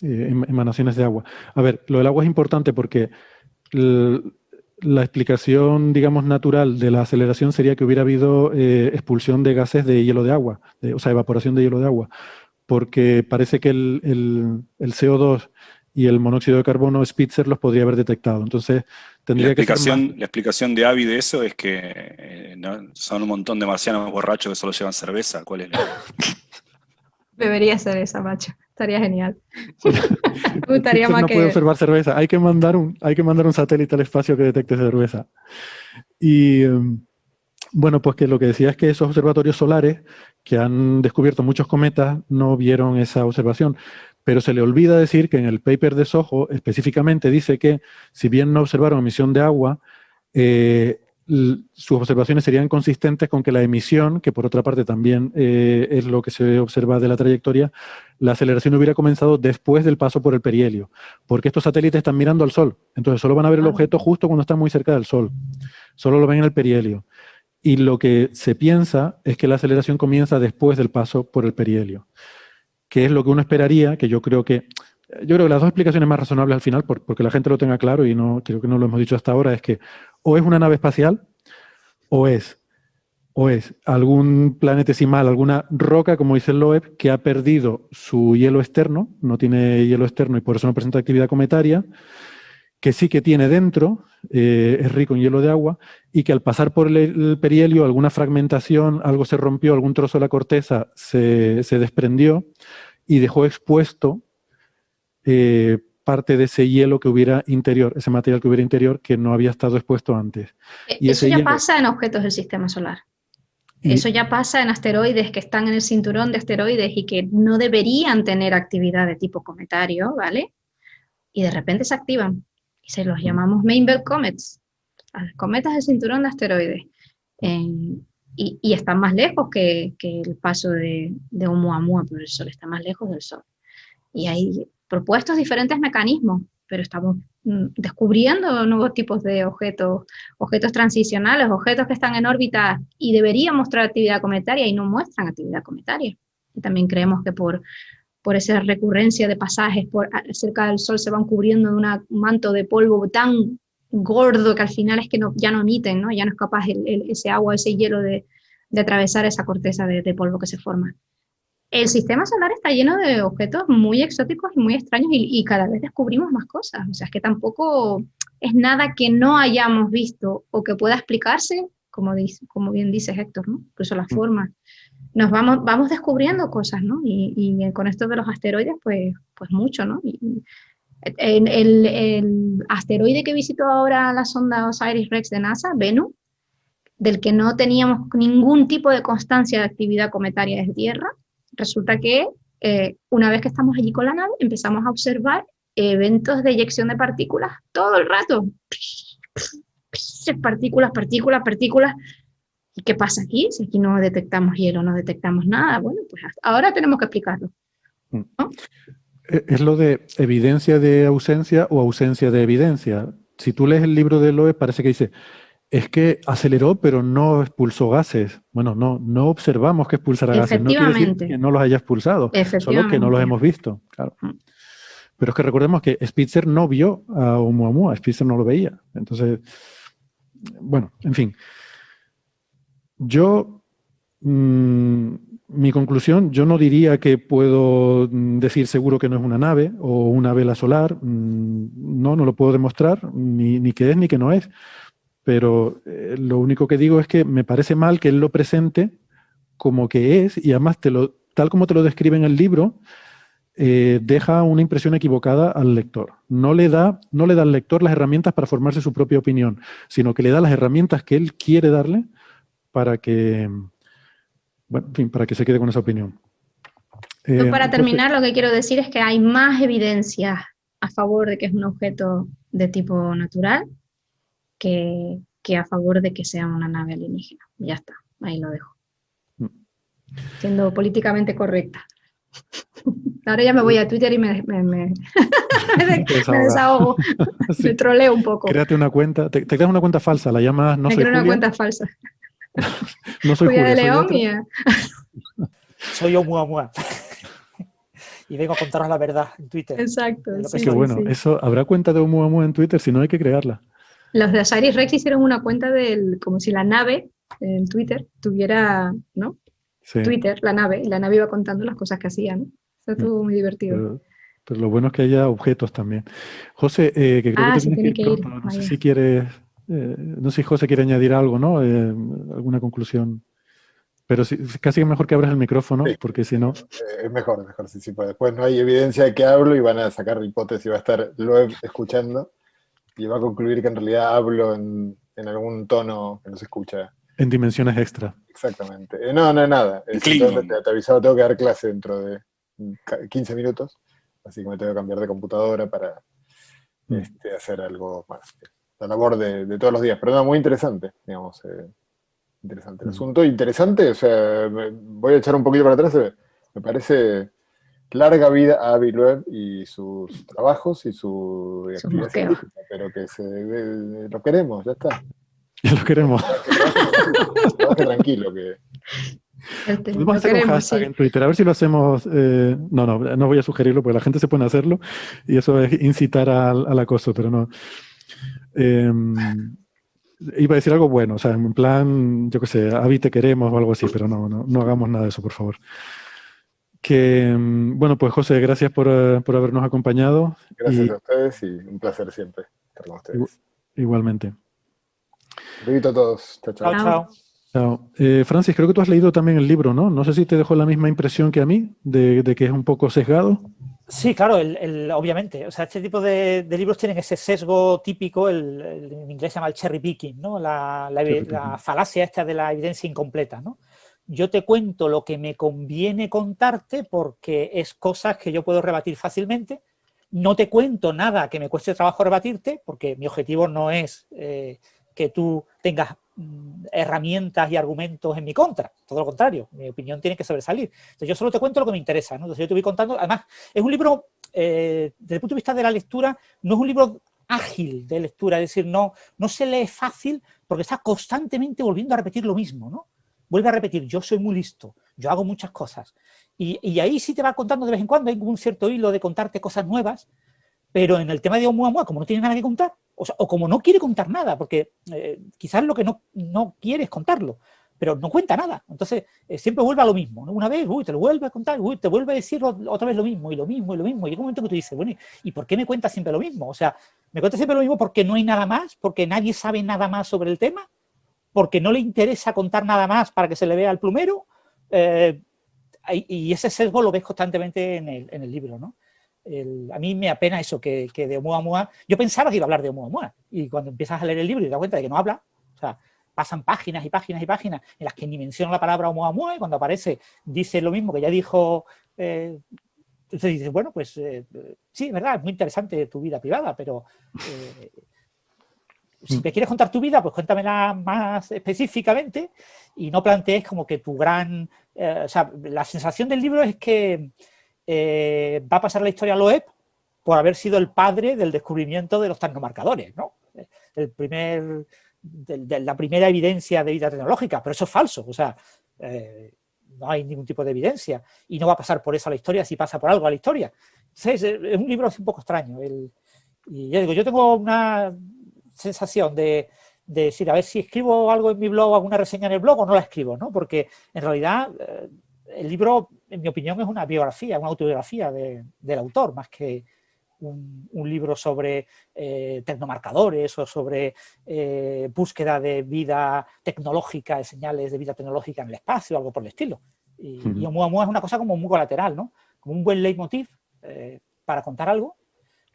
Speaker 1: emanaciones de agua. A ver, lo del agua es importante porque la explicación, digamos, natural de la aceleración sería que hubiera habido expulsión de gases de hielo de agua, o sea, evaporación de hielo de agua, porque parece que el CO2 y el monóxido de carbono Spitzer los podría haber detectado. Entonces, tendría que ser más...
Speaker 4: La explicación de Avi de eso es que son un montón de marcianos borrachos que solo llevan cerveza. ¿Cuál es la...?
Speaker 2: Debería ser esa, macho. Estaría genial. Me gustaría más
Speaker 1: no
Speaker 2: que...
Speaker 1: puede observar cerveza. Hay que mandar un satélite al espacio que detecte cerveza. Y bueno, pues que lo que decía es que esos observatorios solares que han descubierto muchos cometas no vieron esa observación. Pero se le olvida decir que en el paper de SOHO específicamente dice que si bien no observaron emisión de agua, sus observaciones serían consistentes con que la emisión, que por otra parte también es lo que se observa de la trayectoria, la aceleración hubiera comenzado después del paso por el perihelio, porque estos satélites están mirando al Sol, entonces solo van a ver el objeto justo cuando está muy cerca del Sol, solo lo ven en el perihelio. Y lo que se piensa es que la aceleración comienza después del paso por el perihelio, que es lo que uno esperaría, que yo creo que las dos explicaciones más razonables al final, porque la gente lo tenga claro y no creo que no lo hemos dicho hasta ahora, es que o es una nave espacial o es algún planetesimal, alguna roca, como dice el Loeb, que ha perdido su hielo externo, no tiene hielo externo y por eso no presenta actividad cometaria, que sí que tiene dentro, es rico en hielo de agua, y que al pasar por el perihelio alguna fragmentación, algo se rompió, algún trozo de la corteza se desprendió y dejó expuesto parte de ese hielo que hubiera interior, ese material que hubiera interior que no había estado expuesto antes. Y
Speaker 2: eso ya pasa en objetos del sistema solar. Eso ya pasa en asteroides que están en el cinturón de asteroides y que no deberían tener actividad de tipo cometario, ¿vale? Y de repente se activan. Y se los llamamos main belt comets, cometas del cinturón de asteroides. Y están más lejos que el paso de Oumuamua por el Sol, está más lejos del Sol. Y hay propuestos diferentes mecanismos, pero estamos descubriendo nuevos tipos de objetos transicionales, objetos que están en órbita y deberían mostrar actividad cometaria y no muestran actividad cometaria. Y también creemos que por esa recurrencia de pasajes cerca del Sol se van cubriendo de un manto de polvo tan gordo que al final es que ya no emiten, ¿no? Ya no es capaz ese agua, ese hielo de atravesar esa corteza de polvo que se forma. El sistema solar está lleno de objetos muy exóticos y muy extraños y cada vez descubrimos más cosas. O sea, es que tampoco es nada que no hayamos visto o que pueda explicarse, como bien dices, Héctor, ¿no? Incluso las formas. Vamos descubriendo cosas, ¿no? Y con esto de los asteroides, pues mucho, ¿no? El asteroide que visitó ahora la sonda OSIRIS-REx de NASA, Bennu, del que no teníamos ningún tipo de constancia de actividad cometaria desde Tierra, resulta que una vez que estamos allí con la nave, empezamos a observar eventos de eyección de partículas todo el rato. Partículas, partículas, partículas. ¿Y qué pasa aquí? Si aquí no detectamos hielo, no detectamos nada, bueno, pues ahora tenemos que explicarlo, ¿no?
Speaker 1: Es lo de evidencia de ausencia o ausencia de evidencia. Si tú lees el libro de Loeb, parece que dice, es que aceleró, pero no expulsó gases. Bueno, no observamos que expulsara gases. No quiere decir que no los haya expulsado, solo que no los hemos visto. Claro. Pero es que recordemos que Spitzer no vio a Oumuamua, Spitzer no lo veía. Entonces, bueno, en fin. Mi conclusión, yo no diría que puedo decir seguro que no es una nave o una vela solar. No lo puedo demostrar, ni que es ni que no es. Pero lo único que digo es que me parece mal que él lo presente como que es, y además tal como te lo describe en el libro, deja una impresión equivocada al lector. No le da al lector las herramientas para formarse su propia opinión, sino que le da las herramientas que él quiere darle para que, bueno, en fin, para que se quede con esa opinión.
Speaker 2: Para terminar, lo que quiero decir es que hay más evidencias a favor de que es un objeto de tipo natural que a favor de que sea una nave alienígena. Ya está, ahí lo dejo. Siendo políticamente correcta. Ahora ya me voy a Twitter y me desahogo, sí. Me troleo un poco.
Speaker 1: Créate una cuenta, te creas una cuenta falsa, la llamas No Soy Julia.
Speaker 2: Me creo una cuenta falsa.
Speaker 1: No soy Julia,
Speaker 2: de León y
Speaker 5: soy Oumuamua. Y vengo a contaros la verdad en Twitter.
Speaker 2: Exacto.
Speaker 1: Sí, bueno, sí. Eso, ¿habrá cuenta de Oumuamua en Twitter? Si no, hay que crearla.
Speaker 2: Los de OSIRIS-REx hicieron una cuenta como si la nave en Twitter tuviera, ¿no? Sí. Twitter, la nave iba contando las cosas que hacía, ¿no? Eso estuvo muy divertido.
Speaker 1: Pero lo bueno es que haya objetos también. José, que creo que te tienes que ir pronto. No sé si quieres, no sé si José quiere añadir algo, ¿no? Alguna conclusión. Pero sí, casi es mejor que abras el micrófono, sí, porque si no...
Speaker 3: Es mejor, sí, pues después no hay evidencia de que hablo y van a sacar hipótesis, va a estar Loeb escuchando y va a concluir que en realidad hablo en algún tono que no se escucha.
Speaker 1: En dimensiones extra.
Speaker 3: Exactamente. No, nada. Te avisaba, tengo que dar clase dentro de 15 minutos, así que me tengo que cambiar de computadora para hacer algo más. La labor de todos los días. Pero no, muy interesante, digamos. Interesante el asunto. Interesante, o sea, voy a echar un poquito para atrás. Me parece larga vida a Avi Loeb y sus trabajos y su actividad científica, pero que lo queremos, ya está.
Speaker 1: Ya lo queremos.
Speaker 3: Trabaje tranquilo.
Speaker 1: Podemos hacer un hashtag en Twitter, a ver si lo hacemos. No voy a sugerirlo porque la gente se pone a hacerlo y eso es incitar al acoso, pero no. Iba a decir algo bueno, o sea, en plan, yo qué sé, Avi te queremos o algo así, pero no hagamos nada de eso, por favor. Bueno, pues José, gracias por habernos acompañado.
Speaker 3: Gracias a ustedes y un placer siempre estar con ustedes.
Speaker 1: Igualmente.
Speaker 3: Un besito a todos. Chao.
Speaker 1: Chao. Francis, creo que tú has leído también el libro, ¿no? No sé si te dejó la misma impresión que a mí, de que es un poco sesgado.
Speaker 5: Sí, claro, obviamente. O sea, este tipo de libros tienen ese sesgo típico, en inglés se llama el cherry picking, ¿no? La falacia esta de la evidencia incompleta, ¿no? Yo te cuento lo que me conviene contarte porque es cosas que yo puedo rebatir fácilmente. No te cuento nada que me cueste trabajo rebatirte porque mi objetivo no es que tú tengas herramientas y argumentos en mi contra, todo lo contrario, mi opinión tiene que sobresalir. Entonces yo solo te cuento lo que me interesa, ¿no? Entonces yo te voy contando, además es un libro, desde el punto de vista de la lectura, no es un libro ágil de lectura, es decir, no se lee fácil porque está constantemente volviendo a repetir lo mismo, ¿no? Vuelve a repetir, yo soy muy listo, yo hago muchas cosas. Y ahí sí te va contando de vez en cuando, hay un cierto hilo de contarte cosas nuevas, pero en el tema de Oumuamua, como no tiene nada que contar, o como no quiere contar nada, porque quizás lo que no quiere es contarlo, pero no cuenta nada. Entonces, siempre vuelve a lo mismo, ¿no? Una vez, te lo vuelve a contar, te vuelve a decir otra vez lo mismo, y lo mismo, y lo mismo. Y llega un momento que tú dices, bueno, ¿y por qué me cuenta siempre lo mismo? O sea, me cuenta siempre lo mismo porque no hay nada más, porque nadie sabe nada más sobre el tema, porque no le interesa contar nada más para que se le vea al plumero, y ese sesgo lo ves constantemente en el libro, ¿no? A mí me apena eso, que de Oumuamua, yo pensaba que iba a hablar de Oumuamua, y cuando empiezas a leer el libro y te das cuenta de que no habla, o sea, pasan páginas y páginas y páginas en las que ni menciona la palabra Oumuamua, y cuando aparece dice lo mismo que ya dijo. Entonces dices, bueno, pues sí, es verdad, es muy interesante tu vida privada, pero si me quieres contar tu vida, pues cuéntamela más específicamente y no plantees como que tu gran... o sea, la sensación del libro es que va a pasar la historia a Loeb por haber sido el padre del descubrimiento de los tecnomarcadores, ¿no? De la primera evidencia de vida tecnológica, pero eso es falso, o sea, no hay ningún tipo de evidencia y no va a pasar por eso a la historia si pasa por algo a la historia. Entonces, es un libro un poco extraño. Y ya digo, yo tengo una sensación de decir, a ver si escribo algo en mi blog, alguna reseña en el blog o no la escribo, ¿no? Porque en realidad el libro, en mi opinión, es una biografía, una autobiografía del autor, más que un libro sobre tecnomarcadores o sobre búsqueda de vida tecnológica, de señales de vida tecnológica en el espacio, algo por el estilo. Y Oumuamua es una cosa como muy colateral, ¿no? Como un buen leitmotiv para contar algo.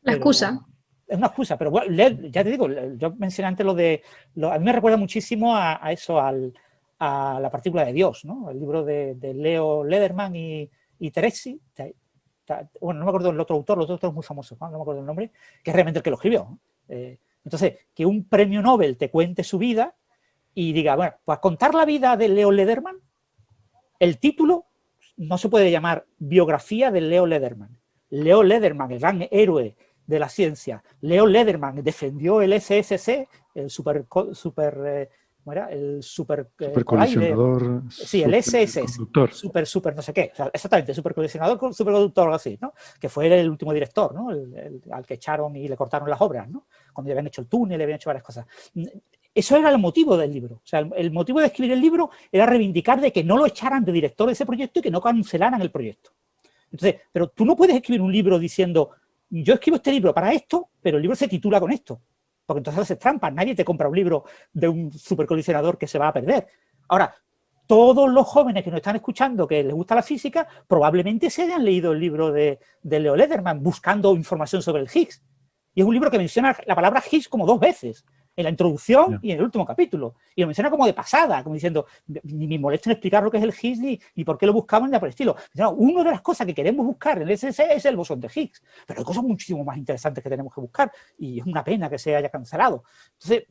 Speaker 2: La excusa.
Speaker 5: Es una excusa, pero bueno, ya te digo, yo mencioné antes a mí me recuerda muchísimo a eso, a La partícula de Dios, ¿no? El libro de Leo Lederman y Teresi. Bueno, no me acuerdo del otro autor, los otros muy famosos, no me acuerdo el nombre, que es realmente el que lo escribió. Entonces, que un premio Nobel te cuente su vida y diga, bueno, pues contar la vida de Leo Lederman, el título no se puede llamar biografía de Leo Lederman. Leo Lederman, el gran héroe de la ciencia. Leo Lederman defendió el SSC, el ¿cómo era? El
Speaker 1: supercolisionador.
Speaker 5: Sí, el SSS. Super, no sé qué. O sea, exactamente, supercolisionador, superconductor, algo así, ¿no? Que fue el último director, ¿no? Al que echaron y le cortaron las obras, ¿no? Cuando le habían hecho el túnel, le habían hecho varias cosas. Eso era el motivo del libro. O sea, el motivo de escribir el libro era reivindicar de que no lo echaran de director de ese proyecto y que no cancelaran el proyecto. Entonces, pero tú no puedes escribir un libro diciendo, yo escribo este libro para esto, pero el libro se titula con esto. Porque entonces haces trampas. Nadie te compra un libro de un supercolisionador que se va a perder. Ahora, todos los jóvenes que nos están escuchando que les gusta la física probablemente se hayan leído el libro de Leo Lederman buscando información sobre el Higgs. Y es un libro que menciona la palabra Higgs como 2 veces, en la introducción y en el último capítulo. Y lo menciona como de pasada, como diciendo, ni me molesto en explicar lo que es el Higgs ni por qué lo buscamos ni nada por el estilo. No, una de las cosas que queremos buscar en el SSC es el bosón de Higgs, pero hay cosas muchísimo más interesantes que tenemos que buscar y es una pena que se haya cancelado. Entonces,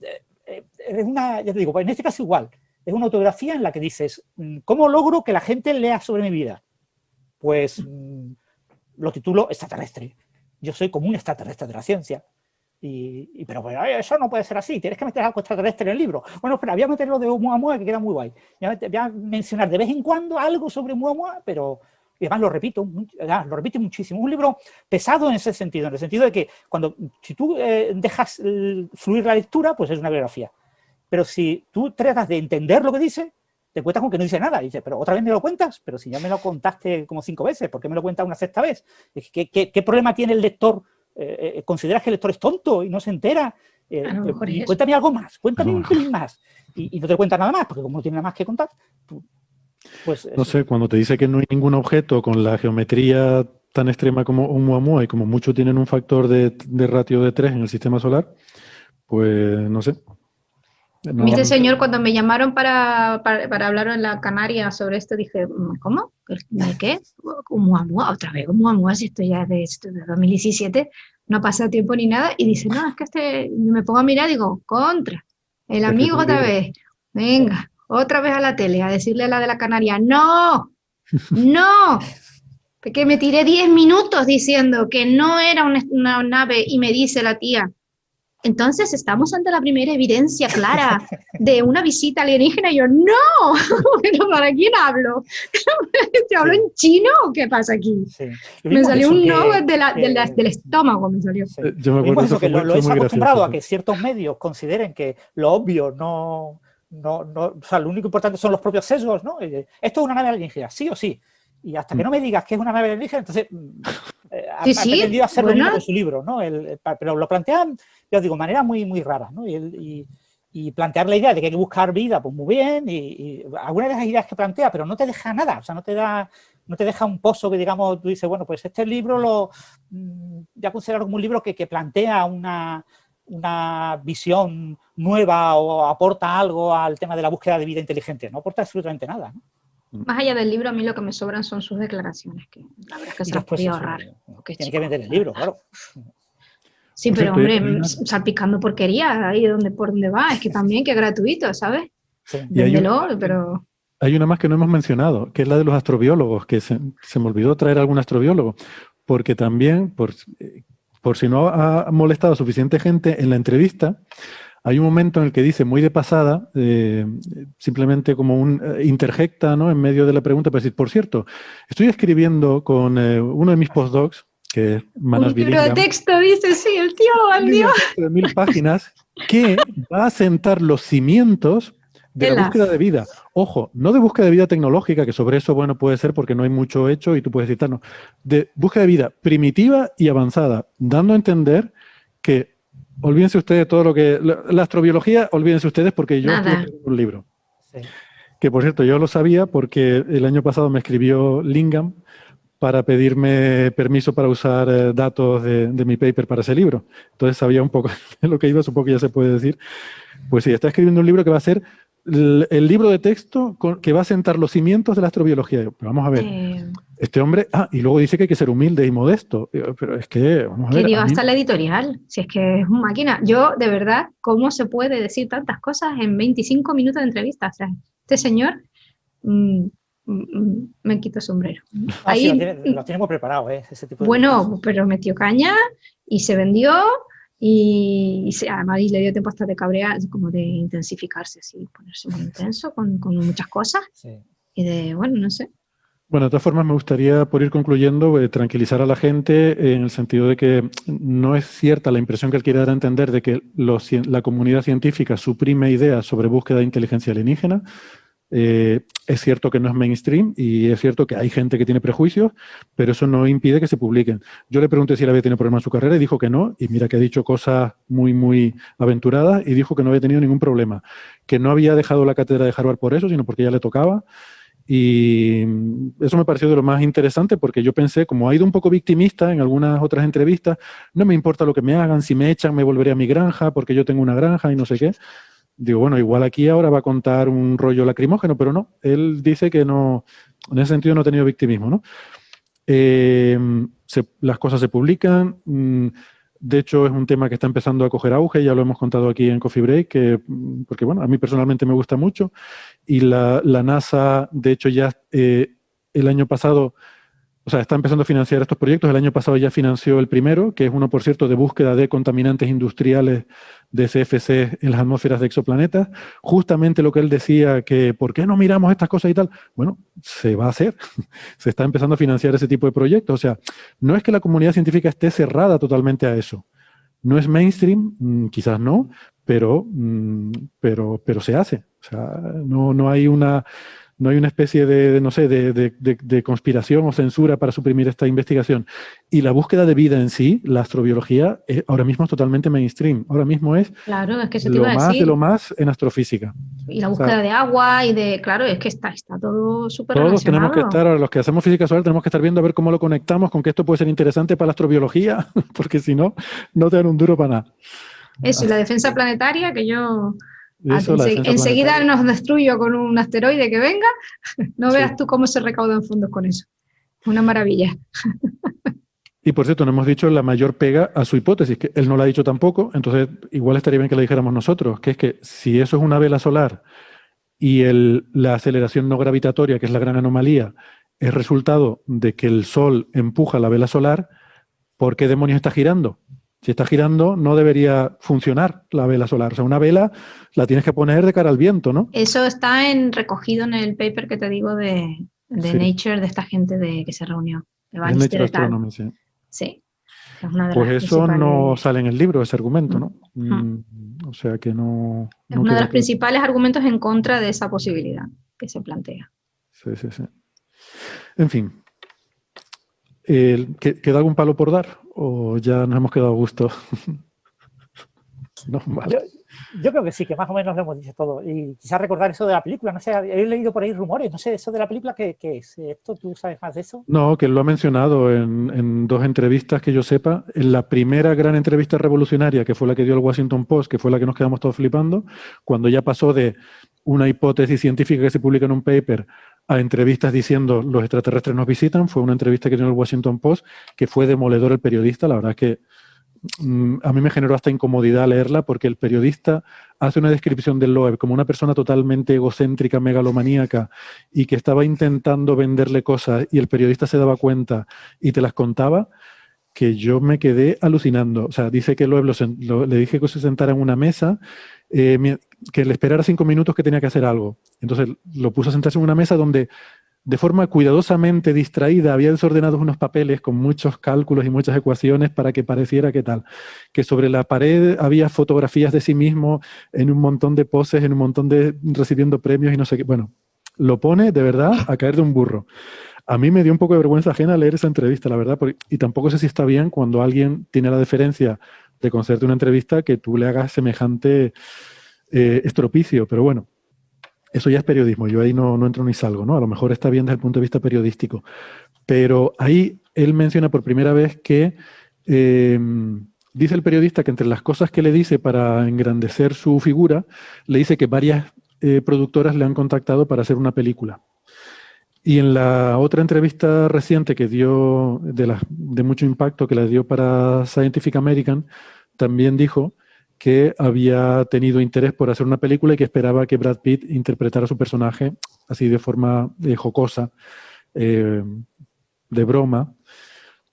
Speaker 5: es una, ya te digo, en este caso igual, es una autobiografía en la que dices, ¿cómo logro que la gente lea sobre mi vida? Pues lo titulo extraterrestre. Yo soy como un extraterrestre de la ciencia. Pero bueno, eso no puede ser así, tienes que meter algo extraterrestre en el libro. Bueno, espera, voy a meter lo de Oumuamua, que queda muy guay. Voy a mencionar de vez en cuando algo sobre Oumuamua, pero y además lo repito muchísimo. Un libro pesado en ese sentido, en el sentido de que si tú dejas fluir la lectura, pues es una biografía. Pero si tú tratas de entender lo que dice, te cuentas con que no dice nada. Y dices, pero otra vez me lo cuentas, pero si ya me lo contaste como 5 veces, ¿por qué me lo cuentas una 6ª vez? ¿Qué problema tiene el lector? ¿Consideras que el lector es tonto y no se entera? Cuéntame algo más, cuéntame un pelín más. Y no te cuenta nada más, porque como no tiene nada más que contar, pues...
Speaker 1: No sé, cuando te dice que no hay ningún objeto con la geometría tan extrema como Oumuamua y como mucho tienen un factor de ratio de 3 en el sistema solar, pues no sé.
Speaker 2: No. Este señor, cuando me llamaron para hablar en la Canaria sobre esto, dije, ¿cómo? ¿Qué? Oumuamua, otra vez Oumuamua, si esto ya es de 2017, no ha pasado tiempo ni nada, y dice, no, es que me pongo a mirar y digo, contra, el amigo otra vez, venga, otra vez a la tele, a decirle a la de la Canaria, no, que me tiré 10 minutos diciendo que no era una nave, y me dice la tía, entonces estamos ante la primera evidencia clara de una visita alienígena. Y yo, ¡no! ¿Pero para quién hablo? ¿Te hablo en chino o qué pasa aquí? Sí. Me salió un no del estómago. Me salió.
Speaker 1: Yo me acuerdo
Speaker 5: eso que lo he acostumbrado a que ciertos medios consideren que lo obvio no o sea, lo único importante son los propios sesgos, ¿no? Esto es una nave alienígena, sí o sí. Y hasta que no me digas que es una nave alienígena, entonces ha pretendido hacer lo mismo con su libro, ¿no? Pero lo plantean, ya os digo, de manera muy, muy rara, ¿no? Y plantear la idea de que hay que buscar vida, pues muy bien, y algunas de las ideas que plantea, pero no te deja nada, o sea, no te deja un pozo que, digamos, tú dices, bueno, pues este libro ya considero como un libro que plantea una visión nueva o aporta algo al tema de la búsqueda de vida inteligente. No aporta absolutamente nada, ¿no?
Speaker 2: Más allá del libro, a mí lo que me sobran son sus declaraciones, que la verdad es que se las podía ahorrar.
Speaker 5: Tiene que vender el libro, claro.
Speaker 2: Sí, pero hombre, salpicando porquería ahí por donde va, es que también que es gratuito, ¿sabes? Sí. Véndelo, pero...
Speaker 1: Hay una más que no hemos mencionado, que es la de los astrobiólogos, que se me olvidó traer algún astrobiólogo, porque también, por si no ha molestado a suficiente gente en la entrevista, hay un momento en el que dice muy de pasada, simplemente como interjecta, ¿no?, en medio de la pregunta, para decir, por cierto, estoy escribiendo con uno de mis postdocs, que es Manas Billingham.
Speaker 2: Un libro de texto, dice, sí, el tío.
Speaker 1: Un libro de texto de 1000 páginas que va a sentar los cimientos de la búsqueda de vida. Ojo, no de búsqueda de vida tecnológica, que sobre eso, bueno, puede ser porque no hay mucho hecho y tú puedes citarnos, de búsqueda de vida primitiva y avanzada, dando a entender que, olvídense ustedes de todo lo que... La astrobiología, olvídense ustedes porque yo estoy escribiendo un libro. Sí. Que, por cierto, yo lo sabía porque el año pasado me escribió Lingham para pedirme permiso para usar datos de mi paper para ese libro. Entonces sabía un poco de lo que iba, supongo que ya se puede decir. Pues sí, está escribiendo un libro que va a ser el libro de texto que va a sentar los cimientos de la astrobiología. Pero vamos a ver, este hombre... y luego dice que hay que ser humilde y modesto. Pero es que, vamos a ver...
Speaker 2: Que dio hasta la editorial, si es que es una máquina. Yo, de verdad, ¿cómo se puede decir tantas cosas en 25 minutos de entrevista? O sea, este señor... me quito el sombrero.
Speaker 5: Ahí, sí, lo tenemos preparado, ese tipo de
Speaker 2: cosas. Pero metió caña y se vendió y además le dio tiempo hasta de cabrear, como de intensificarse, así, ponerse muy intenso con muchas cosas. Sí. Y de, bueno, no sé.
Speaker 1: Bueno, de todas formas me gustaría, por ir concluyendo, tranquilizar a la gente en el sentido de que no es cierta la impresión que él quiere dar a entender de que la comunidad científica suprime ideas sobre búsqueda de inteligencia alienígena. Es cierto que no es mainstream y es cierto que hay gente que tiene prejuicios, pero eso no impide que se publiquen. Yo le pregunté si él había tenido problemas en su carrera y dijo que no, y mira que ha dicho cosas muy, muy aventuradas y dijo que no había tenido ningún problema, que no había dejado la cátedra de Harvard por eso, sino porque ya le tocaba. Y eso me pareció de lo más interesante porque yo pensé, como ha ido un poco victimista en algunas otras entrevistas, no me importa lo que me hagan, si me echan me volveré a mi granja porque yo tengo una granja y no sé qué. Digo, bueno, igual aquí ahora va a contar un rollo lacrimógeno, pero no. Él dice que no, en ese sentido no ha tenido victimismo, ¿no? Las cosas se publican. De hecho, es un tema que está empezando a coger auge, ya lo hemos contado aquí en Coffee Break, porque bueno, a mí personalmente me gusta mucho. Y la NASA, de hecho, ya el año pasado... O sea, está empezando a financiar estos proyectos. El año pasado ya financió el primero, que es uno, por cierto, de búsqueda de contaminantes industriales de CFC en las atmósferas de exoplanetas. Justamente lo que él decía, que ¿por qué no miramos estas cosas y tal? Bueno, se va a hacer. Se está empezando a financiar ese tipo de proyectos. O sea, no es que la comunidad científica esté cerrada totalmente a eso. No es mainstream, quizás no, pero se hace. O sea, no hay una... No hay una especie no sé, de conspiración o censura para suprimir esta investigación. Y la búsqueda de vida en sí, la astrobiología, ahora mismo es totalmente mainstream. Ahora mismo es,
Speaker 2: claro, es que se te
Speaker 1: lo
Speaker 2: iba a
Speaker 1: más
Speaker 2: decir.
Speaker 1: de lo más en astrofísica.
Speaker 2: Y la búsqueda de agua y de... Claro, es que está todo súper relacionado.
Speaker 1: Todos tenemos que estar, ahora los que hacemos física solar, tenemos que estar viendo a ver cómo lo conectamos con que esto puede ser interesante para la astrobiología, porque si no, no te dan un duro para nada.
Speaker 2: Eso, y la defensa planetaria, que yo... enseguida nos destruyo con un asteroide que venga, no veas tú cómo se recaudan fondos con eso. Una maravilla.
Speaker 1: Y por cierto, no hemos dicho la mayor pega a su hipótesis, que él no la ha dicho tampoco, entonces igual estaría bien que la dijéramos nosotros, que es que si eso es una vela solar y la aceleración no gravitatoria, que es la gran anomalía, es resultado de que el Sol empuja la vela solar, ¿por qué demonios está girando? Si está girando, no debería funcionar la vela solar. O sea, una vela la tienes que poner de cara al viento, ¿no?
Speaker 2: Eso está recogido en el paper que te digo de
Speaker 1: Sí.
Speaker 2: Nature, de esta gente que se reunió. De
Speaker 1: Nature Astronomy, sí.
Speaker 2: Sí. Es una de
Speaker 1: Pues
Speaker 2: las
Speaker 1: eso no
Speaker 2: principales-
Speaker 1: sale en el libro, ese argumento, ¿no?
Speaker 2: Ujú.
Speaker 1: O sea que no...
Speaker 2: Es
Speaker 1: no
Speaker 2: uno de
Speaker 1: queda
Speaker 2: los
Speaker 1: claro.
Speaker 2: principales argumentos en contra de esa posibilidad que se plantea.
Speaker 1: Sí, sí, sí. En fin, ¿queda algún palo por dar? ¿O ya nos hemos quedado a gusto? No, vale.
Speaker 5: Yo creo que sí, que más o menos lo hemos dicho todo. Y quizás recordar eso de la película, no sé, he leído por ahí rumores, no sé, eso de la película, ¿qué es? ¿Esto tú sabes más de eso?
Speaker 1: No, que lo ha mencionado en 2 entrevistas que yo sepa. En la primera gran entrevista revolucionaria, que fue la que dio el Washington Post, que fue la que nos quedamos todos flipando, cuando ya pasó de una hipótesis científica que se publica en un paper a entrevistas diciendo los extraterrestres nos visitan, fue una entrevista que dio el Washington Post, que fue demoledor el periodista. La verdad es que a mí me generó hasta incomodidad leerla porque el periodista hace una descripción del Loeb como una persona totalmente egocéntrica, megalomaníaca y que estaba intentando venderle cosas y el periodista se daba cuenta y te las contaba, que yo me quedé alucinando. O sea, dice que Loeb le dije que se sentara en una mesa, que le esperara 5 minutos que tenía que hacer algo. Entonces lo puso a sentarse en una mesa donde de forma cuidadosamente distraída, había desordenado unos papeles con muchos cálculos y muchas ecuaciones para que pareciera que tal. Que sobre la pared había fotografías de sí mismo en un montón de poses, en un montón de recibiendo premios y no sé qué. Bueno, lo pone de verdad a caer de un burro. A mí me dio un poco de vergüenza ajena leer esa entrevista, la verdad, y tampoco sé si está bien cuando alguien tiene la deferencia de concederte una entrevista que tú le hagas semejante estropicio, pero bueno. Eso ya es periodismo, yo ahí no entro ni salgo, ¿no? A lo mejor está bien desde el punto de vista periodístico. Pero ahí él menciona por primera vez que dice el periodista que entre las cosas que le dice para engrandecer su figura, le dice que varias productoras le han contactado para hacer una película. Y en la otra entrevista reciente que dio, de mucho impacto, que la dio para Scientific American, también dijo que había tenido interés por hacer una película y que esperaba que Brad Pitt interpretara su personaje así de forma jocosa, de broma,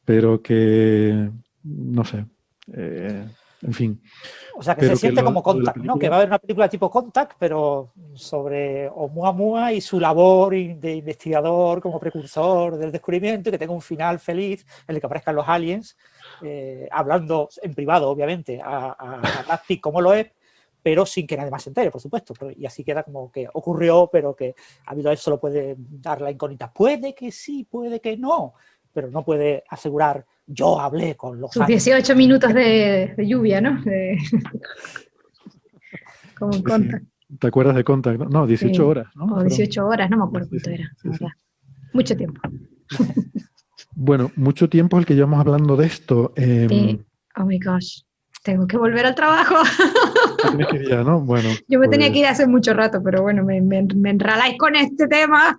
Speaker 1: pero que, no sé, en fin.
Speaker 5: O sea, que
Speaker 1: Pero
Speaker 5: se siente
Speaker 1: que
Speaker 5: como Contact, ¿no? Que va a haber una película tipo Contact, pero sobre Oumuamua y su labor de investigador como precursor del descubrimiento y que tenga un final feliz en el que aparezcan los aliens, hablando en privado, obviamente, a Brad Pitt como lo es, pero sin que nadie más se entere, por supuesto. Y así queda como que ocurrió, pero que a habido eso lo puede dar la incógnita. Puede que sí, puede que no, pero no puede asegurar yo hablé con los
Speaker 2: Sus
Speaker 5: aliens.
Speaker 2: 18 minutos de lluvia, ¿no? Como en
Speaker 1: Sí, sí.
Speaker 2: Contact.
Speaker 1: ¿Te acuerdas de Contact? No, 18
Speaker 2: Sí.
Speaker 1: horas, ¿no?
Speaker 2: O
Speaker 1: Fueron-
Speaker 2: 18 horas, no me acuerdo
Speaker 1: Sí,
Speaker 2: cuánto
Speaker 1: sí,
Speaker 2: era,
Speaker 1: sí,
Speaker 2: la
Speaker 1: sí.
Speaker 2: verdad. Mucho tiempo.
Speaker 1: Bueno, mucho tiempo el que llevamos hablando de esto.
Speaker 2: Oh my gosh, tengo que volver al trabajo.
Speaker 1: Tienes que ir ya, ¿no? Bueno,
Speaker 2: Yo me
Speaker 1: pues,
Speaker 2: tenía que ir hace mucho rato, pero bueno, me enraláis con este tema.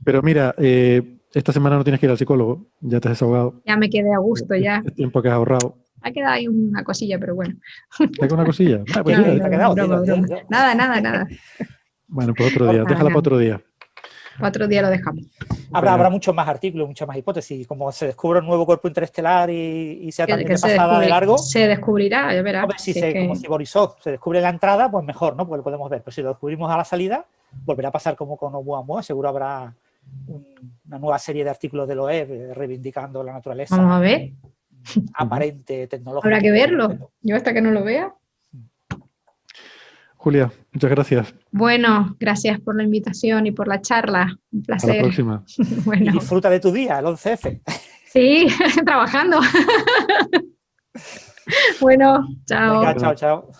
Speaker 1: pero mira, esta semana no tienes que ir al psicólogo, ya te has desahogado.
Speaker 2: Ya me quedé a gusto, ya.
Speaker 1: Es tiempo que has ahorrado.
Speaker 2: Ha quedado ahí una cosilla, pero bueno.
Speaker 1: ¿Te hago una cosilla? Ah, pues
Speaker 5: ¿Qué
Speaker 1: sí.
Speaker 5: te ha quedado?
Speaker 2: broma,
Speaker 5: Dilo,
Speaker 2: broma.
Speaker 5: dilo.
Speaker 2: Nada.
Speaker 1: Bueno, pues otro día.
Speaker 2: Nada,
Speaker 1: Déjala para
Speaker 2: nada.
Speaker 1: otro día.
Speaker 2: Otro día lo dejamos.
Speaker 5: Habrá muchos más artículos, muchas más hipótesis. Como se descubre un nuevo cuerpo interestelar y sea también
Speaker 2: Que
Speaker 5: de pasada de largo,
Speaker 2: se descubrirá, ya verás.
Speaker 5: a ver si
Speaker 2: Sí,
Speaker 5: como si Borisov se descubre la entrada, pues mejor, ¿no? Pues lo podemos ver. Pero si lo descubrimos a la salida, volverá a pasar como con Oumuamua. Seguro habrá una nueva serie de artículos de Loeb reivindicando la naturaleza
Speaker 2: Vamos a ver.
Speaker 5: aparente tecnológica.
Speaker 2: Habrá que verlo. Yo hasta que no lo vea.
Speaker 1: Julia, muchas gracias.
Speaker 2: Bueno, gracias por la invitación y por la charla. Un
Speaker 1: Hasta la
Speaker 2: placer.
Speaker 1: próxima.
Speaker 5: Y
Speaker 2: Bueno,
Speaker 5: disfruta de tu día, el 11F.
Speaker 2: sí, trabajando. Bueno, chao.
Speaker 5: Venga, chao, chao.